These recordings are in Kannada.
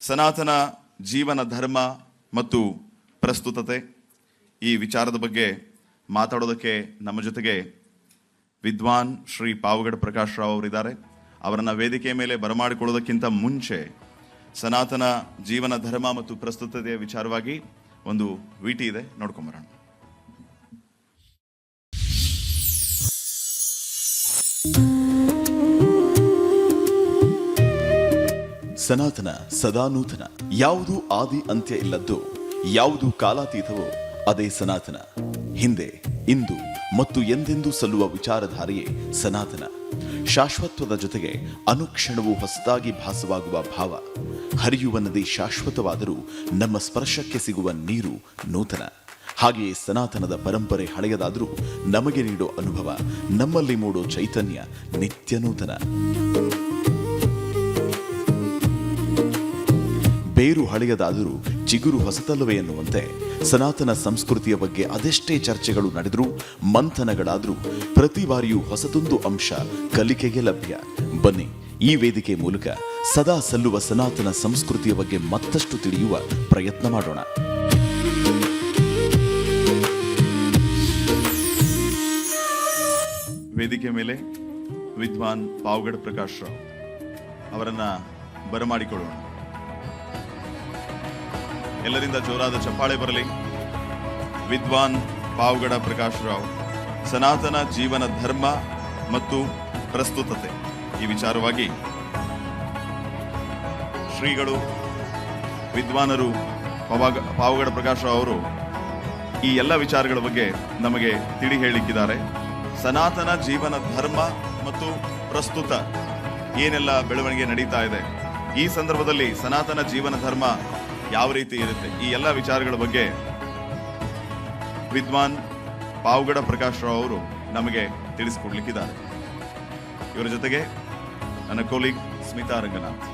ಸನಾತನ ಜೀವನ ಧರ್ಮ ಮತ್ತು ಪ್ರಸ್ತುತತೆ ಈ ವಿಚಾರದ ಬಗ್ಗೆ ಮಾತಾಡೋದಕ್ಕೆ ನಮ್ಮ ಜೊತೆಗೆ ವಿದ್ವಾನ್ ಶ್ರೀ ಪಾವಗಡ ಪ್ರಕಾಶ್ ರಾವ್ ಅವರಿದ್ದಾರೆ. ಅವರನ್ನ ವೇದಿಕೆ ಮೇಲೆ ಬರಮಾಡಿಕೊಳ್ಳೋದಕ್ಕಿಂತ ಮುಂಚೆ ಸನಾತನ ಜೀವನ ಧರ್ಮ ಮತ್ತು ಪ್ರಸ್ತುತತೆಯ ವಿಚಾರವಾಗಿ ಒಂದು ವಿಟಿ ಇದೆ, ನೋಡ್ಕೊಂಬರೋಣ. ಸನಾತನ ಸದಾ ನೂತನ, ಯಾವುದು ಆದಿ ಅಂತ್ಯ ಇಲ್ಲದ್ದು, ಯಾವುದು ಕಾಲಾತೀತವೋ ಅದೇ ಸನಾತನ. ಹಿಂದೆ, ಇಂದು ಮತ್ತು ಎಂದೆಂದೂ ಸಲ್ಲುವ ವಿಚಾರಧಾರೆಯೇ ಸನಾತನ. ಶಾಶ್ವತ್ವದ ಜೊತೆಗೆ ಅನುಕ್ಷಣವೂ ಹೊಸದಾಗಿ ಭಾಸವಾಗುವ ಭಾವ. ಹರಿಯುವ ನದಿ ಶಾಶ್ವತವಾದರೂ ನಮ್ಮ ಸ್ಪರ್ಶಕ್ಕೆ ಸಿಗುವ ನೀರು ನೂತನ. ಹಾಗೆಯೇ ಸನಾತನದ ಪರಂಪರೆ ಹಳೆಯದಾದರೂ ನಮಗೆ ನೀಡೋ ಅನುಭವ, ನಮ್ಮಲ್ಲಿ ಮೂಡೋ ಚೈತನ್ಯ ನಿತ್ಯ ನೂತನ. ಬೇರು ಹಳೆಯದಾದರೂ ಚಿಗುರು ಹೊಸತಲ್ಲವೇ ಎನ್ನುವಂತೆ ಸನಾತನ ಸಂಸ್ಕೃತಿಯ ಬಗ್ಗೆ ಅದೆಷ್ಟೇ ಚರ್ಚೆಗಳು ನಡೆದರೂ, ಮಂಥನಗಳಾದರೂ ಪ್ರತಿ ಬಾರಿಯೂ ಹೊಸದೊಂದು ಅಂಶ ಕಲಿಕೆಗೆ ಲಭ್ಯ. ಬನ್ನಿ, ಈ ವೇದಿಕೆ ಮೂಲಕ ಸದಾ ಸಲ್ಲುವ ಸನಾತನ ಸಂಸ್ಕೃತಿಯ ಬಗ್ಗೆ ಮತ್ತಷ್ಟು ತಿಳಿಯುವ ಪ್ರಯತ್ನ ಮಾಡೋಣ. ವೇದಿಕೆ ಮೇಲೆ ವಿದ್ವಾನ್ ಪಾವಗಡ ಪ್ರಕಾಶ್ ರಾವ್ ಅವರನ್ನ ಬರಮಾಡಿಕೊಳ್ಳೋಣ. ಎಲ್ಲರಿಂದ ಜೋರಾದ ಚಪ್ಪಾಳೆ ಬರಲಿ. ವಿದ್ವಾನ್ ಪಾವಗಡ ಪ್ರಕಾಶ್ ರಾವ್, ಸನಾತನ ಜೀವನ ಧರ್ಮ ಮತ್ತು ಪ್ರಸ್ತುತತೆ ಈ ವಿಚಾರವಾಗಿ ಶ್ರೀಗಳು ವಿದ್ವಾನರು ಪಾವಗಡ ಪ್ರಕಾಶ್ ರಾವ್ ಅವರು ಈ ಎಲ್ಲ ವಿಚಾರಗಳ ಬಗ್ಗೆ ನಮಗೆ ತಿಳಿ ಹೇಳಲಿಕ್ಕಿದ್ದಾರೆ. ಸನಾತನ ಜೀವನ ಧರ್ಮ ಮತ್ತು ಪ್ರಸ್ತುತ ಏನೆಲ್ಲ ಬೆಳವಣಿಗೆ ನಡೀತಾ ಇದೆ, ಈ ಸಂದರ್ಭದಲ್ಲಿ ಸನಾತನ ಜೀವನ ಧರ್ಮ ಯಾವ ರೀತಿ ಇರುತ್ತೆ, ಈ ಎಲ್ಲ ವಿಚಾರಗಳ ಬಗ್ಗೆ ವಿದ್ವಾನ್ ಪಾವಗಡ ಪ್ರಕಾಶ್ ರಾವ್ ಅವರು ನಮಗೆ ತಿಳಿಸಿಕೊಡ್ಲಿಕ್ಕಿದ್ದಾರೆ. ಇವರ ಜೊತೆಗೆ ನನ್ನ ಕೊಲೀಗ್ ಸ್ಮಿತಾ ರಂಗನಾಥ್.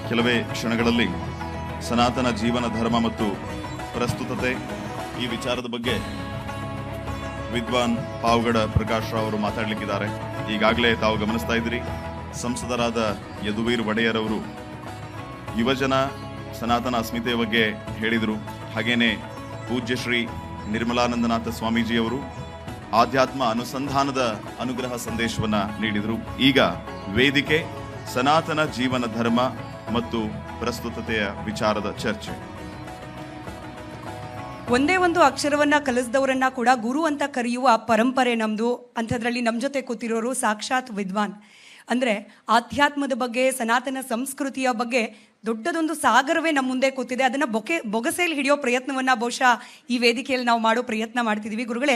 ಕೆಲವೇ ಕ್ಷಣಗಳಲ್ಲಿ ಸನಾತನ ಜೀವನ ಧರ್ಮ ಮತ್ತು ಪ್ರಸ್ತುತತೆ ಈ ವಿಚಾರದ ಬಗ್ಗೆ ವಿದ್ವಾನ್ ಪಾವಗಡ ಪ್ರಕಾಶ್ ರಾವ್ ಅವರು ಮಾತಾಡಲಿಕ್ಕಿದ್ದಾರೆ. ಈಗಾಗಲೇ ತಾವು ಗಮನಿಸ್ತಾ ಇದ್ದೀರಿ, ಸಂಸದರಾದ ಯದುವೀರ್ ಒಡೆಯರ್ ಅವರು ಯುವಜನ ಸನಾತನ ಅಸ್ಮಿತೆಯ ಬಗ್ಗೆ ಹೇಳಿದರು. ಹಾಗೇನೆ ಪೂಜ್ಯ ಶ್ರೀ ನಿರ್ಮಲಾನಂದನಾಥ ಸ್ವಾಮೀಜಿಯವರು ಆಧ್ಯಾತ್ಮ ಅನುಸಂಧಾನದ ಅನುಗ್ರಹ ಸಂದೇಶವನ್ನ ನೀಡಿದರು. ಈಗ ವೇದಿಕೆ ಸನಾತನ ಜೀವನ ಧರ್ಮ ಮತ್ತು ಪ್ರಸ್ತುತತೆಯ ವಿಚಾರದ ಚರ್ಚೆ. ಒಂದೇ ಒಂದು ಅಕ್ಷರವನ್ನ ಕಲಿಸಿದವರನ್ನ ಕೂಡ ಗುರು ಅಂತ ಕರೆಯುವ ಪರಂಪರೆ ನಮ್ದು. ಅಂಥದ್ರಲ್ಲಿ ನಮ್ಮ ಜೊತೆ ಕೂತಿರೋರು ಸಾಕ್ಷಾತ್ ವಿದ್ವಾನ್. ಅಂದರೆ ಆಧ್ಯಾತ್ಮದ ಬಗ್ಗೆ, ಸನಾತನ ಸಂಸ್ಕೃತಿಯ ಬಗ್ಗೆ ದೊಡ್ಡದೊಂದು ಸಾಗರವೇ ನಮ್ಮ ಮುಂದೆ ಕೂತಿದೆ. ಅದನ್ನು ಬೊಗಸೆಯಲ್ಲಿ ಹಿಡಿಯೋ ಪ್ರಯತ್ನವನ್ನು ಬಹುಶಃ ಈ ವೇದಿಕೆಯಲ್ಲಿ ನಾವು ಮಾಡೋ ಪ್ರಯತ್ನ ಮಾಡ್ತಿದ್ದೀವಿ. ಗುರುಗಳೇ,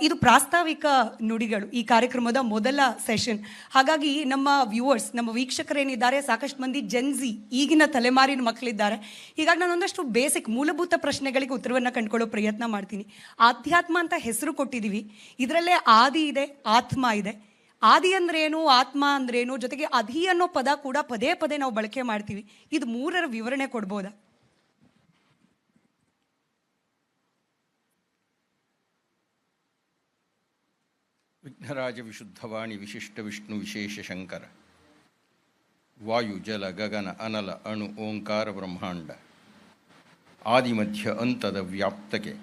ಇದು ಪ್ರಾಸ್ತಾವಿಕ ನುಡಿಗಳು, ಈ ಕಾರ್ಯಕ್ರಮದ ಮೊದಲ ಸೆಷನ್. ಹಾಗಾಗಿ ನಮ್ಮ ವ್ಯೂವರ್ಸ್, ನಮ್ಮ ವೀಕ್ಷಕರೇನಿದ್ದಾರೆ, ಸಾಕಷ್ಟು ಮಂದಿ ಜೆನ್ಜಿ, ಈಗಿನ ತಲೆಮಾರಿನ ಮಕ್ಕಳಿದ್ದಾರೆ. ಹೀಗಾಗಿ ನಾನೊಂದಷ್ಟು ಬೇಸಿಕ್ ಮೂಲಭೂತ ಪ್ರಶ್ನೆಗಳಿಗೆ ಉತ್ತರವನ್ನು ಕಂಡುಕೊಳ್ಳೋ ಪ್ರಯತ್ನ ಮಾಡ್ತೀನಿ. ಆಧ್ಯಾತ್ಮ ಅಂತ ಹೆಸರು ಕೊಟ್ಟಿದ್ದೀವಿ, ಇದರಲ್ಲೇ ಆದಿ ಇದೆ, ಆತ್ಮ ಇದೆ. ಆದಿ ಅಂದ್ರೇನು, ಆತ್ಮ ಅಂದ್ರೇನು, ಜೊತೆಗೆ ಅಧಿ ಅನ್ನೋ ಪದ ಕೂಡ ಪದೇ ಪದೇ ನಾವು ಬಳಕೆ ಮಾಡ್ತೀವಿ. ಇದು ಮೂರರ ವಿವರಣೆ ಕೊಡ್ಬೋದಾ? ವಿಘ್ನರಾಜ ವಿಶುದ್ಧವಾಣಿ ವಿಶಿಷ್ಟ ವಿಷ್ಣು ವಿಶೇಷ ಶಂಕರ, ವಾಯು ಜಲ ಗಗನ ಅನಲ ಅಣು ಓಂಕಾರ ಬ್ರಹ್ಮಾಂಡ, ಆದಿಮಧ್ಯ ಅಂತದ ವ್ಯಾಪ್ತಕ್ಕೆ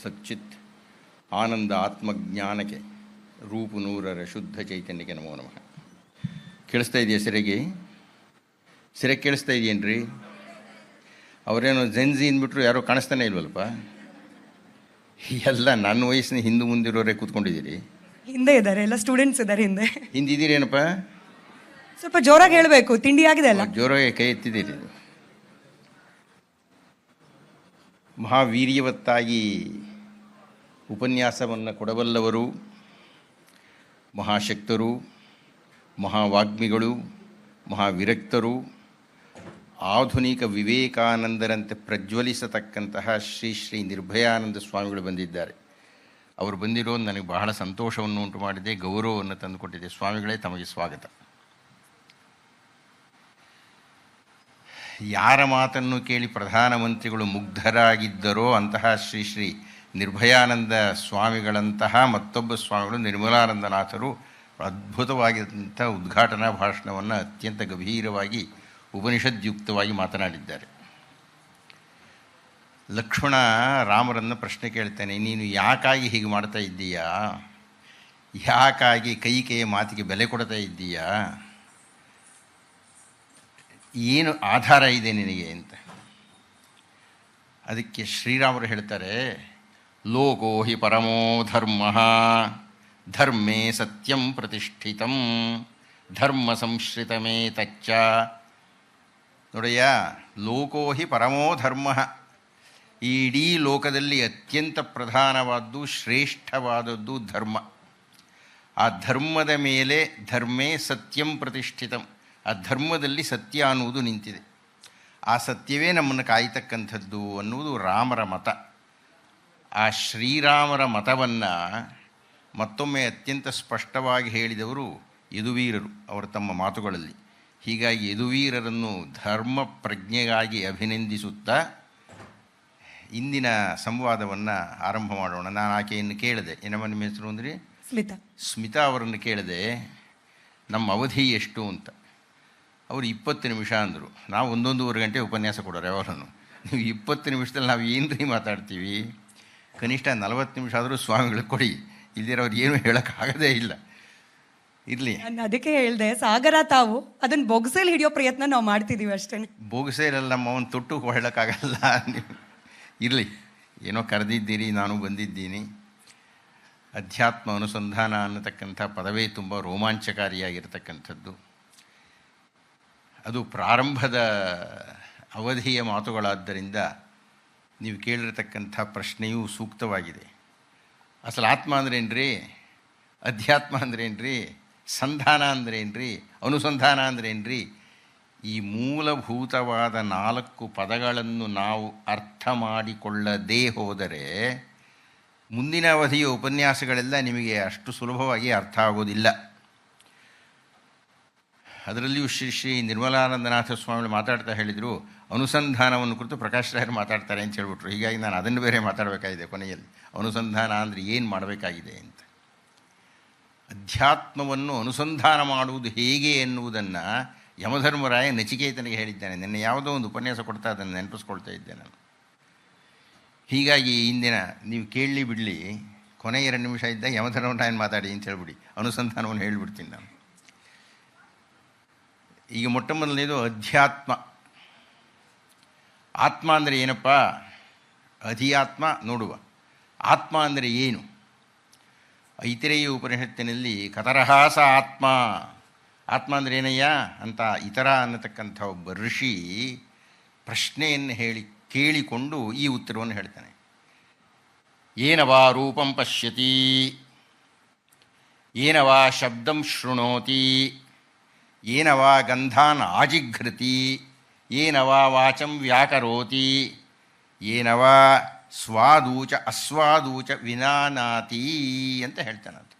ಸಚ್ಚಿತ್ ಆನಂದ ಆತ್ಮಜ್ಞಾನಕ್ಕೆ ರೂಪು ನೂರರ ಶುದ್ಧ ಚೈತನ್ಯಕ್ಕೆ ನಮೋ ನಮಃ. ಕೇಳಿಸ್ತಾ ಇದೆಯಾ? ಸೆರೆ ಕೇಳಿಸ್ತಾ ಇದೆಯೇನ್ರಿ? ಅವರೇನೋ ಜೆನ್ಜಿ ಅಂದ್ಬಿಟ್ರು, ಯಾರೋ ಕಾಣಿಸ್ತಾನೆ ಇಲ್ವಲ್ಪ. ಎಲ್ಲ ನನ್ನ ವಯಸ್ಸಿನ ಹಿಂದೆ ಮುಂದಿರೋರೇ ಕೂತ್ಕೊಂಡಿದ್ದೀರಿ. ಹಿಂದೆ ಇದ್ದಾರೆ, ಎಲ್ಲ ಸ್ಟೂಡೆಂಟ್ಸ್ ಇದ್ದಾರೆ ಹಿಂದೆ. ಹಿಂದಿದ್ದೀರೇನಪ್ಪ? ಸ್ವಲ್ಪ ಜೋರಾಗಿ ಹೇಳಬೇಕು, ತಿಂಡಿ ಆಗಿದೆ ಅಲ್ಲ? ಜೋರಾಗಿ ಕೈ ಎತ್ತಿದ್ದೀರಿ. ಮಹಾವೀರ್ಯವತ್ತಾಗಿ ಉಪನ್ಯಾಸವನ್ನು ಕೊಡಬಲ್ಲವರು, ಮಹಾಶಕ್ತರು, ಮಹಾವಾಗ್ಮಿಗಳು, ಮಹಾವಿರಕ್ತರು, ಆಧುನಿಕ ವಿವೇಕಾನಂದರಂತೆ ಪ್ರಜ್ವಲಿಸತಕ್ಕಂತಹ ಶ್ರೀ ಶ್ರೀ ನಿರ್ಭಯಾನಂದ ಸ್ವಾಮಿಗಳು ಬಂದಿದ್ದಾರೆ. ಅವರು ಬಂದಿರೋದು ನನಗೆ ಬಹಳ ಸಂತೋಷವನ್ನು ಉಂಟು ಮಾಡಿದೆ, ಗೌರವವನ್ನು ತಂದುಕೊಟ್ಟಿದೆ. ಸ್ವಾಮಿಗಳೇ, ತಮಗೆ ಸ್ವಾಗತ. ಯಾರ ಮಾತನ್ನು ಕೇಳಿ ಪ್ರಧಾನಮಂತ್ರಿಗಳು ಮುಗ್ಧರಾಗಿದ್ದರೋ ಅಂತಹ ಶ್ರೀ ಶ್ರೀ ನಿರ್ಭಯಾನಂದ ಸ್ವಾಮಿಗಳಂತಹ ಮತ್ತೊಬ್ಬ ಸ್ವಾಮಿಗಳು ನಿರ್ಮಲಾನಂದನಾಥರು ಅದ್ಭುತವಾಗಿದ್ದಂಥ ಉದ್ಘಾಟನಾ ಭಾಷಣವನ್ನು ಅತ್ಯಂತ ಗಂಭೀರವಾಗಿ ಉಪನಿಷದ್ಯುಕ್ತವಾಗಿ ಮಾತನಾಡಿದ್ದಾರೆ. ಲಕ್ಷ್ಮಣ ರಾಮರನ್ನು ಪ್ರಶ್ನೆ ಕೇಳ್ತಾನೆ, ನೀನು ಯಾಕಾಗಿ ಹೀಗೆ ಮಾಡ್ತಾ ಇದ್ದೀಯಾ, ಯಾಕಾಗಿ ಕೈಕೆಯ ಮಾತಿಗೆ ಬೆಲೆ ಕೊಡ್ತಾ ಇದ್ದೀಯಾ, ಏನು ಆಧಾರ ಇದೆ ನಿನಗೆ ಅಂತ. ಅದಕ್ಕೆ ಶ್ರೀರಾಮರು ಹೇಳ್ತಾರೆ, ಲೋಕೋ ಹಿ ಪರಮೋ ಧರ್ಮ ಧರ್ಮೇ ಸತ್ಯಂ ಪ್ರತಿಷ್ಠಿತಂ ಧರ್ಮ ಸಂಶ್ರಿತಮೇ ತಚ್ಚ. ನೋಡಯ್ಯ, ಲೋಕೋ ಹಿ ಪರಮೋ ಧರ್ಮ, ಈ ಇಡೀ ಲೋಕದಲ್ಲಿ ಅತ್ಯಂತ ಪ್ರಧಾನವಾದ್ದು ಶ್ರೇಷ್ಠವಾದದ್ದು ಧರ್ಮ. ಆ ಧರ್ಮದ ಮೇಲೆ ಧರ್ಮೇ ಸತ್ಯಂ ಪ್ರತಿಷ್ಠಿತಂ, ಆ ಧರ್ಮದಲ್ಲಿ ಸತ್ಯ ಅನ್ನುವುದು ನಿಂತಿದೆ. ಆ ಸತ್ಯವೇ ನಮ್ಮನ್ನು ಕಾಯ್ತಕ್ಕಂಥದ್ದು ಅನ್ನುವುದು ರಾಮರ ಮತ. ಆ ಶ್ರೀರಾಮರ ಮತವನ್ನು ಮತ್ತೊಮ್ಮೆ ಅತ್ಯಂತ ಸ್ಪಷ್ಟವಾಗಿ ಹೇಳಿದವರು ಯದುವೀರರು ಅವರ ತಮ್ಮ ಮಾತುಗಳಲ್ಲಿ. ಹೀಗಾಗಿ ಯದುವೀರರನ್ನು ಧರ್ಮ ಪ್ರಜ್ಞೆಗಾಗಿ ಅಭಿನಂದಿಸುತ್ತಾ ಇಂದಿನ ಸಂವಾದವನ್ನು ಆರಂಭ ಮಾಡೋಣ. ನಾನು ಆಕೆಯನ್ನು ಕೇಳಿದೆ, ಏನಮ್ಮ ನಿಮ್ಮ ಹೆಸರು ಅಂದರೆ? ಸ್ಮಿತಾ ಅವರನ್ನು ಕೇಳಿದೆ, ನಮ್ಮ ಅವಧಿ ಎಷ್ಟು ಅಂತ. ಅವರು 20 ನಿಮಿಷ ಅಂದರು. ನಾವು 1.5 ಗಂಟೆ ಉಪನ್ಯಾಸ ಕೊಡೋರು ಯಾವಾಗಲೂ. ನೀವು 20 ನಿಮಿಷದಲ್ಲಿ ನಾವು ಏನು ಮಾತಾಡ್ತೀವಿ, ಕನಿಷ್ಠ 40 ನಿಮಿಷ ಆದರೂ ಸ್ವಾಮಿಗಳಿಗೆ ಕೊಡಿ, ಇಲ್ದಿರೋರು ಏನೂ ಹೇಳೋಕ್ಕಾಗದೇ ಇಲ್ಲ. ಇರಲಿ, ನಾನು ಅದಕ್ಕೆ ಹೇಳಿದೆ, ಸಾಗರ ತಾವು ಅದನ್ನು ಬೊಗಸೇಲಿ ಹಿಡಿಯೋ ಪ್ರಯತ್ನ ನಾವು ಮಾಡ್ತಿದ್ದೀವಿ ಅಷ್ಟೇ. ಬೊಗಸೇಲಲ್ಲಮ್ಮ, ಅವನು ತೊಟ್ಟು ಹೇಳೋಕ್ಕಾಗಲ್ಲ. ಇರಲಿ, ಏನೋ ಕರೆದಿದ್ದೀರಿ, ನಾನು ಬಂದಿದ್ದೀನಿ. ಅಧ್ಯಾತ್ಮ ಅನುಸಂಧಾನ ಅನ್ನತಕ್ಕಂಥ ಪದವೇ ತುಂಬ ರೋಮಾಂಚಕಾರಿಯಾಗಿರ್ತಕ್ಕಂಥದ್ದು. ಅದು ಪ್ರಾರಂಭದ ಅವಧಿಯ ಮಾತುಗಳಾದ್ದರಿಂದ ನೀವು ಕೇಳಿರ್ತಕ್ಕಂಥ ಪ್ರಶ್ನೆಯೂ ಸೂಕ್ತವಾಗಿದೆ. ಅಸಲು ಆತ್ಮ ಅಂದ್ರೇನ್ರಿ, ಅಧ್ಯಾತ್ಮ ಅಂದ್ರೇನ್ರಿ, ಸಂಧಾನ ಅಂದ್ರೇನ್ರಿ, ಅನುಸಂಧಾನ ಅಂದ್ರೇನ್ರಿ, ಈ ಮೂಲಭೂತವಾದ 4 ಪದಗಳನ್ನು ನಾವು ಅರ್ಥ ಮಾಡಿಕೊಳ್ಳದೇ ಹೋದರೆ ಮುಂದಿನ ಅವಧಿಯ ಉಪನ್ಯಾಸಗಳೆಲ್ಲ ನಿಮಗೆ ಅಷ್ಟು ಸುಲಭವಾಗಿ ಅರ್ಥ ಆಗೋದಿಲ್ಲ. ಅದರಲ್ಲಿಯೂ ಶ್ರೀ ಶ್ರೀ ನಿರ್ಮಲಾನಂದನಾಥ ಸ್ವಾಮಿಗಳು ಮಾತಾಡ್ತಾ ಹೇಳಿದರು, ಅನುಸಂಧಾನವನ್ನು ಕುರಿತು ಪ್ರಕಾಶ್ ರಾಯರು ಮಾತಾಡ್ತಾರೆ ಅಂತ ಹೇಳ್ಬಿಟ್ರು. ಹೀಗಾಗಿ ನಾನು ಅದನ್ನು ಬೇರೆ ಮಾತಾಡಬೇಕಾಗಿದೆ ಕೊನೆಯಲ್ಲಿ, ಅನುಸಂಧಾನ ಅಂದರೆ ಏನು ಮಾಡಬೇಕಾಗಿದೆ ಅಂತ. ಅಧ್ಯಾತ್ಮವನ್ನು ಅನುಸಂಧಾನ ಮಾಡುವುದು ಹೇಗೆ ಎನ್ನುವುದನ್ನು ಯಮಧರ್ಮರಾಯ ನಚಿಕೇತನಿಗೆ ಹೇಳಿದ್ದಾನೆ. ನಿನ್ನೆ ಯಾವುದೋ ಒಂದು ಉಪನ್ಯಾಸ ಕೊಡ್ತಾ ಅದನ್ನು ನೆನಪಿಸ್ಕೊಳ್ತಾ ಇದ್ದೆ ನಾನು. ಹೀಗಾಗಿ ಇಂದಿನ ನೀವು ಕೇಳಲಿ ಬಿಡಲಿ, ಕೊನೆ 2 ನಿಮಿಷ ಇದ್ದಾಗ ಯಮಧರ್ಮರಾಯನ ಮಾತಾಡಿ ಅಂತ ಹೇಳ್ಬಿಡಿ, ಅನುಸಂಧಾನವನ್ನು ಹೇಳಿಬಿಡ್ತೀನಿ ನಾನು. ಈಗ ಮೊಟ್ಟ ಮೊದಲನೇದು ಅಧ್ಯಾತ್ಮ. ಆತ್ಮ ಅಂದರೆ ಏನಪ್ಪ? ಅಧಿಯಾತ್ಮ ನೋಡುವ. ಆತ್ಮ ಅಂದರೆ ಏನು? ಐತಿರೇಯ ಉಪನಿಷತ್ತಿನಲ್ಲಿ ಕತರಹಾಸ ಆತ್ಮ, ಆತ್ಮ ಅಂದರೆ ಏನಯ್ಯ ಅಂತ ಇತರ ಅನ್ನತಕ್ಕಂಥ ಒಬ್ಬ ಋಷಿ ಪ್ರಶ್ನೆಯನ್ನು ಕೇಳಿಕೊಂಡು ಈ ಉತ್ತರವನ್ನು ಹೇಳ್ತಾನೆ. ಏನವಾ ರೂಪಂ ಪಶ್ಯತಿ, ಏನವಾ ಶಬ್ದಂ ಶೃಣೋತಿ, ಏನವಾ ಗಂಧಾನ್ ಆಜಿಘ್ರತಿ, ಏನವಾ ವಾಚಂ ವ್ಯಾಕರೋತಿ, ಏನವಾ ಸ್ವಾದೂಚ ಅಸ್ವಾದೂಚ ವಿನಾನಾತಿ ಅಂತ ಹೇಳ್ತಾನಂತ.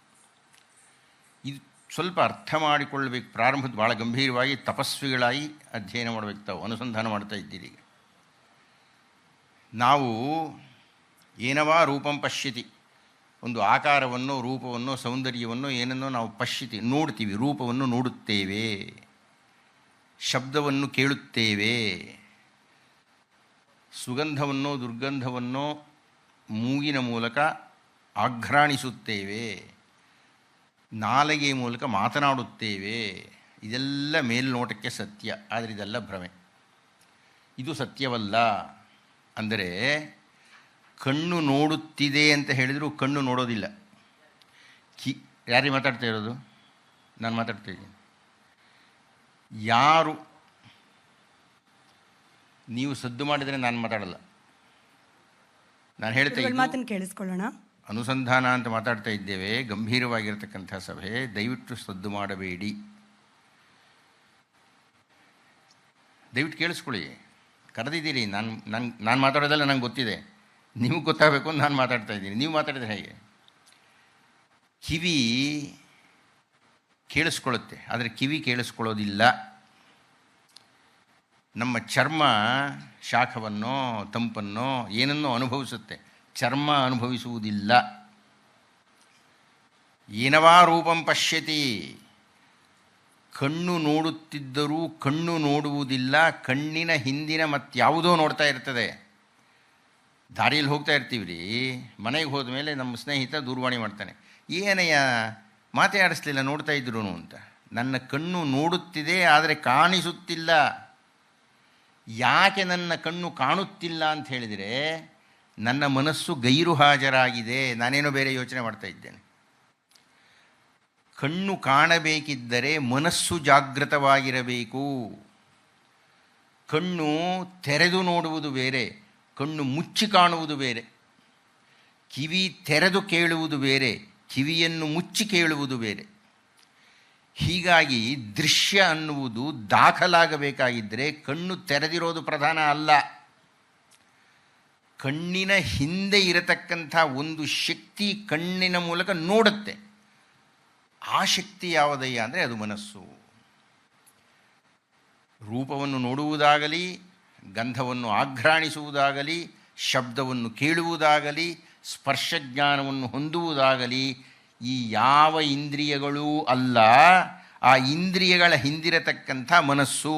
ಇದು ಸ್ವಲ್ಪ ಅರ್ಥ ಮಾಡಿಕೊಳ್ಳಬೇಕು. ಪ್ರಾರಂಭದ ಭಾಳ ಗಂಭೀರವಾಗಿ ತಪಸ್ವಿಗಳಾಗಿ ಅಧ್ಯಯನ ಮಾಡಬೇಕು. ತಾವು ಅನುಸಂಧಾನ ಮಾಡ್ತಾ ಇದ್ದೀರಿ. ನಾವು ಏನವಾ ರೂಪಂ ಪಶ್ಯತಿ, ಒಂದು ಆಕಾರವನ್ನು, ರೂಪವನ್ನು, ಸೌಂದರ್ಯವನ್ನು, ಏನನ್ನೋ ನಾವು ಪಶ್ಯತಿ ನೋಡ್ತೀವಿ, ರೂಪವನ್ನು ನೋಡುತ್ತೇವೆ, ಶಬ್ದವನ್ನು ಕೇಳುತ್ತೇವೆ, ಸುಗಂಧವನ್ನು ದುರ್ಗಂಧವನ್ನು ಮೂಗಿನ ಮೂಲಕ ಆಘ್ರಾಣಿಸುತ್ತೇವೆ, ನಾಲಿಗೆಯ ಮೂಲಕ ಮಾತನಾಡುತ್ತೇವೆ. ಇದೆಲ್ಲ ಮೇಲ್ನೋಟಕ್ಕೆ ಸತ್ಯ, ಆದರೆ ಇದೆಲ್ಲ ಭ್ರಮೆ. ಇದು ಸತ್ಯವಲ್ಲ. ಅಂದರೆ ಕಣ್ಣು ನೋಡುತ್ತಿದೆ ಅಂತ ಹೇಳಿದರೂ ಕಣ್ಣು ನೋಡೋದಿಲ್ಲ. ಯಾರಿಗೆ ಮಾತಾಡ್ತಾ ಇರೋದು? ನಾನು ಮಾತಾಡ್ತಾ ಇದ್ದೀನಿ. ಯಾರು ನೀವು ಸದ್ದು ಮಾಡಿದರೆ ನಾನು ಮಾತಾಡಲ್ಲ. ನಾನು ಹೇಳ್ತಾ ಮಾತನ್ನು ಕೇಳಿಸ್ಕೊಳ್ಳೋಣ. ಅನುಸಂಧಾನ ಅಂತ ಮಾತಾಡ್ತಾ ಇದ್ದೇವೆ, ಗಂಭೀರವಾಗಿರ್ತಕ್ಕಂಥ ಸಭೆ. ದಯವಿಟ್ಟು ಸದ್ದು ಮಾಡಬೇಡಿ, ದಯವಿಟ್ಟು ಕೇಳಿಸ್ಕೊಳ್ಳಿ. ಕರೆದಿದ್ದೀರಿ, ನಾನು ಮಾತಾಡೋದೆಲ್ಲ ನಂಗೆ ಗೊತ್ತಿದೆ, ನಿಮಗೆ ಗೊತ್ತಾಗಬೇಕು ಅಂತ ನಾನು ಮಾತಾಡ್ತಾ ಇದ್ದೀನಿ. ನೀವು ಮಾತಾಡಿದ್ರೆ ಹೇಗೆ? ಕಿವಿ ಕೇಳಿಸ್ಕೊಳ್ಳುತ್ತೆ, ಆದರೆ ಕಿವಿ ಕೇಳಿಸ್ಕೊಳ್ಳೋದಿಲ್ಲ. ನಮ್ಮ ಚರ್ಮ ಶಾಖವನ್ನೋ ತಂಪನ್ನೋ ಏನನ್ನೋ ಅನುಭವಿಸುತ್ತೆ, ಚರ್ಮ ಅನುಭವಿಸುವುದಿಲ್ಲ. ಏನವಾ ರೂಪಂ ಪಶ್ಯತಿ, ಕಣ್ಣು ನೋಡುತ್ತಿದ್ದರೂ ಕಣ್ಣು ನೋಡುವುದಿಲ್ಲ, ಕಣ್ಣಿನ ಹಿಂದಿನ ಮತ್ಯಾವುದೋ ನೋಡ್ತಾ ಇರ್ತದೆ. ದಾರಿಯಲ್ಲಿ ಹೋಗ್ತಾ ಇರ್ತೀವಿ ರೀ, ಮನೆಗೆ ಹೋದ ಮೇಲೆ ನಮ್ಮ ಸ್ನೇಹಿತ ದೂರವಾಣಿ ಮಾಡ್ತಾನೆ, ಏನಯ್ಯ ಮಾತೇ ಆಡಿಸ್ಲಿಲ್ಲ ನೋಡ್ತಾ ಇದ್ರು ಅಂತ. ನನ್ನ ಕಣ್ಣು ನೋಡುತ್ತಿದೆ ಆದರೆ ಕಾಣಿಸುತ್ತಿಲ್ಲ. ಯಾಕೆ ನನ್ನ ಕಣ್ಣು ಕಾಣುತ್ತಿಲ್ಲ ಅಂತ ಹೇಳಿದರೆ, ನನ್ನ ಮನಸ್ಸು ಗೈರು ಹಾಜರಾಗಿದೆ, ನಾನೇನೋ ಬೇರೆ ಯೋಚನೆ ಮಾಡ್ತಾ ಇದ್ದೇನೆ. ಕಣ್ಣು ಕಾಣಬೇಕಿದ್ದರೆ ಮನಸ್ಸು ಜಾಗೃತವಾಗಿರಬೇಕು. ಕಣ್ಣು ತೆರೆದು ನೋಡುವುದು ಬೇರೆ, ಕಣ್ಣು ಮುಚ್ಚಿ ಕಾಣುವುದು ಬೇರೆ. ಕಿವಿ ತೆರೆದು ಕೇಳುವುದು ಬೇರೆ, ಕಿವಿಯನ್ನು ಮುಚ್ಚಿ ಕೇಳುವುದು ಬೇರೆ. ಹೀಗಾಗಿ ದೃಶ್ಯ ಅನ್ನುವುದು ದಾಖಲಾಗಬೇಕಾಗಿದ್ದರೆ ಕಣ್ಣು ತೆರೆದಿರೋದು ಪ್ರಧಾನ ಅಲ್ಲ. ಕಣ್ಣಿನ ಹಿಂದೆ ಇರತಕ್ಕಂಥ ಒಂದು ಶಕ್ತಿ ಕಣ್ಣಿನ ಮೂಲಕ ನೋಡುತ್ತೆ. ಆ ಶಕ್ತಿ ಯಾವುದಯ್ಯ ಅಂದರೆ ಅದು ಮನಸ್ಸು. ರೂಪವನ್ನು ನೋಡುವುದಾಗಲಿ, ಗಂಧವನ್ನು ಆಘ್ರಾಣಿಸುವುದಾಗಲಿ, ಶಬ್ದವನ್ನು ಕೇಳುವುದಾಗಲಿ, ಸ್ಪರ್ಶಜ್ಞಾನವನ್ನು ಹೊಂದುವುದಾಗಲಿ, ಈ ಯಾವ ಇಂದ್ರಿಯಗಳೂ ಅಲ್ಲ, ಆ ಇಂದ್ರಿಯಗಳ ಹಿಂದಿರತಕ್ಕಂಥ ಮನಸ್ಸು.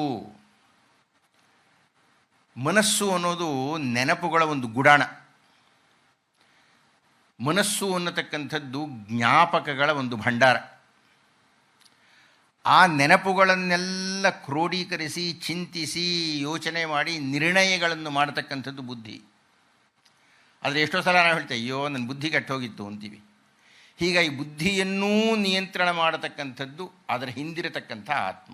ಮನಸ್ಸು ಅನ್ನೋದು ನೆನಪುಗಳ ಒಂದು ಗುಡಾಣ. ಮನಸ್ಸು ಅನ್ನತಕ್ಕಂಥದ್ದು ಜ್ಞಾಪಕಗಳ ಒಂದು ಭಂಡಾರ. ಆ ನೆನಪುಗಳನ್ನೆಲ್ಲ ಕ್ರೋಢೀಕರಿಸಿ, ಚಿಂತಿಸಿ, ಯೋಚನೆ ಮಾಡಿ ನಿರ್ಣಯಗಳನ್ನು ಮಾಡತಕ್ಕಂಥದ್ದು ಬುದ್ಧಿ. ಆದರೆ ಎಷ್ಟೋ ಸಲ ನಾವು ಹೇಳ್ತೇವೆ, ಅಯ್ಯೋ ನನ್ನ ಬುದ್ಧಿ ಕೆಟ್ಟೋಗಿತ್ತು ಅಂತೀವಿ. ಹೀಗಾಗಿ ಬುದ್ಧಿಯನ್ನೂ ನಿಯಂತ್ರಣ ಮಾಡತಕ್ಕಂಥದ್ದು ಅದರ ಹಿಂದಿರತಕ್ಕಂಥ ಆತ್ಮ.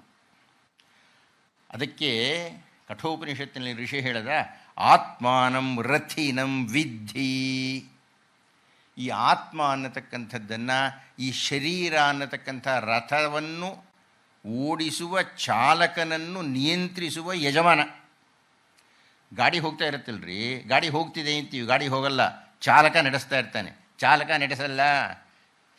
ಅದಕ್ಕೆ ಕಠೋಪನಿಷತ್ತಿನಲ್ಲಿ ಋಷಿ ಹೇಳದ ಆತ್ಮಾನಂ ರಥಿನಂ ವಿದ್ಧಿ. ಈ ಆತ್ಮ ಅನ್ನತಕ್ಕಂಥದ್ದನ್ನು, ಈ ಶರೀರ ಅನ್ನತಕ್ಕಂಥ ರಥವನ್ನು ಓಡಿಸುವ ಚಾಲಕನನ್ನು ನಿಯಂತ್ರಿಸುವ ಯಜಮಾನ. ಗಾಡಿ ಹೋಗ್ತಾ ಇರುತ್ತಲ್ರಿ, ಗಾಡಿ ಹೋಗ್ತಿದೆ ಅಂತೀವಿ, ಗಾಡಿ ಹೋಗಲ್ಲ, ಚಾಲಕ ನಡೆಸ್ತಾ ಇರ್ತಾನೆ. ಚಾಲಕ ನಡೆಸಲ್ಲ,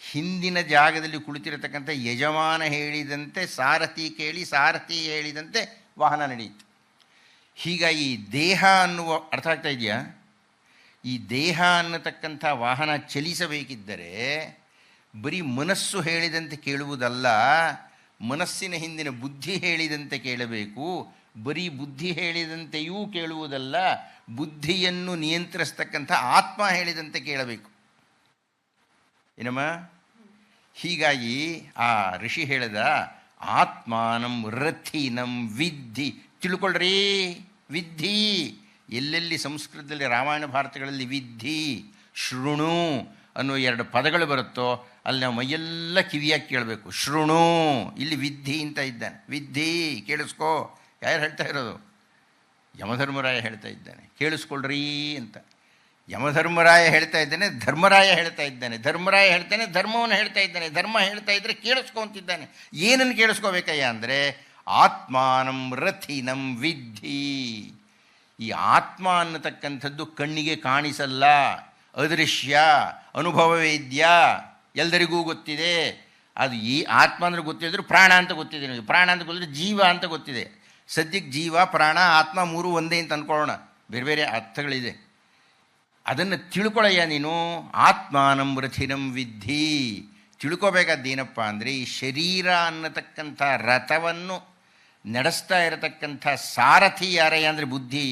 ಹಿಂದಿನ ಜಾಗದಲ್ಲಿ ಕುಳಿತಿರತಕ್ಕಂಥ ಯಜಮಾನ ಹೇಳಿದಂತೆ ಸಾರಥಿ ಕೇಳಿ, ಸಾರಥಿ ಹೇಳಿದಂತೆ ವಾಹನ ನಡೆಯಿತು. ಹೀಗಾಗಿ ದೇಹ ಅನ್ನುವ ಅರ್ಥ ಆಗ್ತಾ ಇದೆಯಾ? ಈ ದೇಹ ಅನ್ನತಕ್ಕಂಥ ವಾಹನ ಚಲಿಸಬೇಕಿದ್ದರೆ ಬರೀ ಮನಸ್ಸು ಹೇಳಿದಂತೆ ಕೇಳುವುದಲ್ಲ, ಮನಸ್ಸಿನ ಹಿಂದಿನ ಬುದ್ಧಿ ಹೇಳಿದಂತೆ ಕೇಳಬೇಕು. ಬರೀ ಬುದ್ಧಿ ಹೇಳಿದಂತೆಯೂ ಕೇಳುವುದಲ್ಲ, ಬುದ್ಧಿಯನ್ನು ನಿಯಂತ್ರಿಸ್ತಕ್ಕಂಥ ಆತ್ಮ ಹೇಳಿದಂತೆ ಕೇಳಬೇಕು. ಏನಮ್ಮ? ಹೀಗಾಗಿ ಆ ಋಷಿ ಹೇಳಿದ ಆತ್ಮಾನಂ ರಥಿನಂ ವಿದ್ಧಿ. ತಿಳ್ಕೊಳ್ರಿ, ವಿದ್ಧಿ. ಎಲ್ಲೆಲ್ಲಿ ಸಂಸ್ಕೃತದಲ್ಲಿ ರಾಮಾಯಣ ಭಾರತಗಳಲ್ಲಿ ವಿದ್ಧಿ, ಶೃಣು ಅನ್ನೋ 2 ಪದಗಳು ಬರುತ್ತೋ ಅಲ್ಲಿ ನಾವು ಮೈಯೆಲ್ಲ ಕಿವಿಯಾಗಿ ಕೇಳಬೇಕು. ಶೃಣು, ಇಲ್ಲಿ ವಿದ್ಧಿ ಅಂತ ಇದ್ದಾನೆ. ವಿದ್ಧಿ, ಕೇಳಿಸ್ಕೋ. ಯಾರು ಹೇಳ್ತಾ ಇರೋದು? ಯಮಧರ್ಮರಾಯ ಹೇಳ್ತಾ ಇದ್ದಾನೆ, ಕೇಳಿಸ್ಕೊಳ್ರಿ ಅಂತ. ಯಮಧರ್ಮರಾಯ ಹೇಳ್ತಾ ಇದ್ದಾನೆ, ಧರ್ಮರಾಯ ಹೇಳ್ತಾ ಇದ್ದಾನೆ. ಧರ್ಮರಾಯ ಹೇಳ್ತಾನೆ, ಧರ್ಮವನ್ನು ಹೇಳ್ತಾ ಇದ್ದಾನೆ. ಧರ್ಮ ಹೇಳ್ತಾ ಇದ್ದರೆ ಕೇಳಿಸ್ಕೊಂತಿದ್ದಾನೆ. ಏನನ್ನು ಕೇಳಿಸ್ಕೋಬೇಕಯ್ಯ ಅಂದರೆ ಆತ್ಮಾನಂ ರಥಿನಂ ವಿದ್ಧಿ. ಈ ಆತ್ಮ ಅನ್ನತಕ್ಕಂಥದ್ದು ಕಣ್ಣಿಗೆ ಕಾಣಿಸಲ್ಲ, ಅದೃಶ್ಯ, ಅನುಭವವೇದ್ಯ, ಎಲ್ಲರಿಗೂ ಗೊತ್ತಿದೆ. ಅದು ಈ ಆತ್ಮ ಅಂದರೆ ಗೊತ್ತಿದ್ರು ಪ್ರಾಣ ಅಂತ ಗೊತ್ತಿದೆ. ನಿಮಗೆ ಪ್ರಾಣ ಅಂತ ಗೊತ್ತಿದ್ರೆ ಜೀವ ಅಂತ ಗೊತ್ತಿದೆ. ಸದ್ಯಕ್ಕೆ ಜೀವ, ಪ್ರಾಣ, ಆತ್ಮ 3 ಒಂದೇ ಅಂತ ಅಂದ್ಕೊಳ್ಳೋಣ, ಬೇರೆ ಬೇರೆ ಅರ್ಥಗಳಿದೆ. ಅದನ್ನು ತಿಳ್ಕೊಳ್ಳಯ್ಯ ನೀನು. ಆತ್ಮಾನಂ ರಥಿನಂ ವಿದ್ಧಿ. ತಿಳ್ಕೋಬೇಕಾದ್ದೇನಪ್ಪ ಅಂದರೆ ಈ ಶರೀರ ಅನ್ನತಕ್ಕಂಥ ರಥವನ್ನು ನಡೆಸ್ತಾ ಇರತಕ್ಕಂಥ ಸಾರಥಿ ಯಾರಯ್ಯ ಅಂದರೆ ಬುದ್ಧಿ.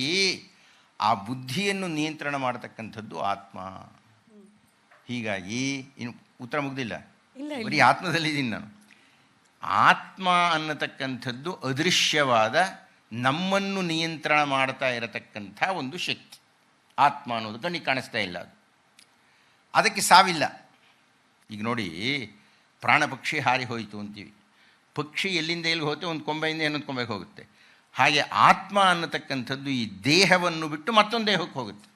ಆ ಬುದ್ಧಿಯನ್ನು ನಿಯಂತ್ರಣ ಮಾಡತಕ್ಕಂಥದ್ದು ಆತ್ಮ. ಹೀಗಾಗಿ ಇನ್ನು ಉತ್ತರ ಮುಗ್ದಿಲ್ಲ, ಬರೀ ಆತ್ಮದಲ್ಲಿದ್ದೀನಿ ನಾನು. ಆತ್ಮ ಅನ್ನತಕ್ಕಂಥದ್ದು ಅದೃಶ್ಯವಾದ, ನಮ್ಮನ್ನು ನಿಯಂತ್ರಣ ಮಾಡ್ತಾ ಇರತಕ್ಕಂಥ ಒಂದು ಶಕ್ತಿ. ಆತ್ಮ ಅನ್ನೋದು ಕಣ್ಣಿಗೆ ಕಾಣಿಸ್ತಾ ಇಲ್ಲ. ಅದು ಅದಕ್ಕೆ ಸಾವಿಲ್ಲ. ಈಗ ನೋಡಿ, ಪ್ರಾಣ ಪಕ್ಷಿ ಹಾರಿ ಹೋಯಿತು ಅಂತೀವಿ. ಪಕ್ಷಿ ಎಲ್ಲಿಂದ ಎಲ್ಲಿಗೆ ಹೋಗುತ್ತೆ, ಒಂದು ಕೊಂಬೆಯಿಂದ ಇನ್ನೊಂದು ಕೊಂಬೆಗೆ ಹೋಗುತ್ತೆ. ಹಾಗೆ ಆತ್ಮ ಅನ್ನತಕ್ಕಂಥದ್ದು ಈ ದೇಹವನ್ನು ಬಿಟ್ಟು ಮತ್ತೊಂದು ದೇಹಕ್ಕೆ ಹೋಗುತ್ತೆ,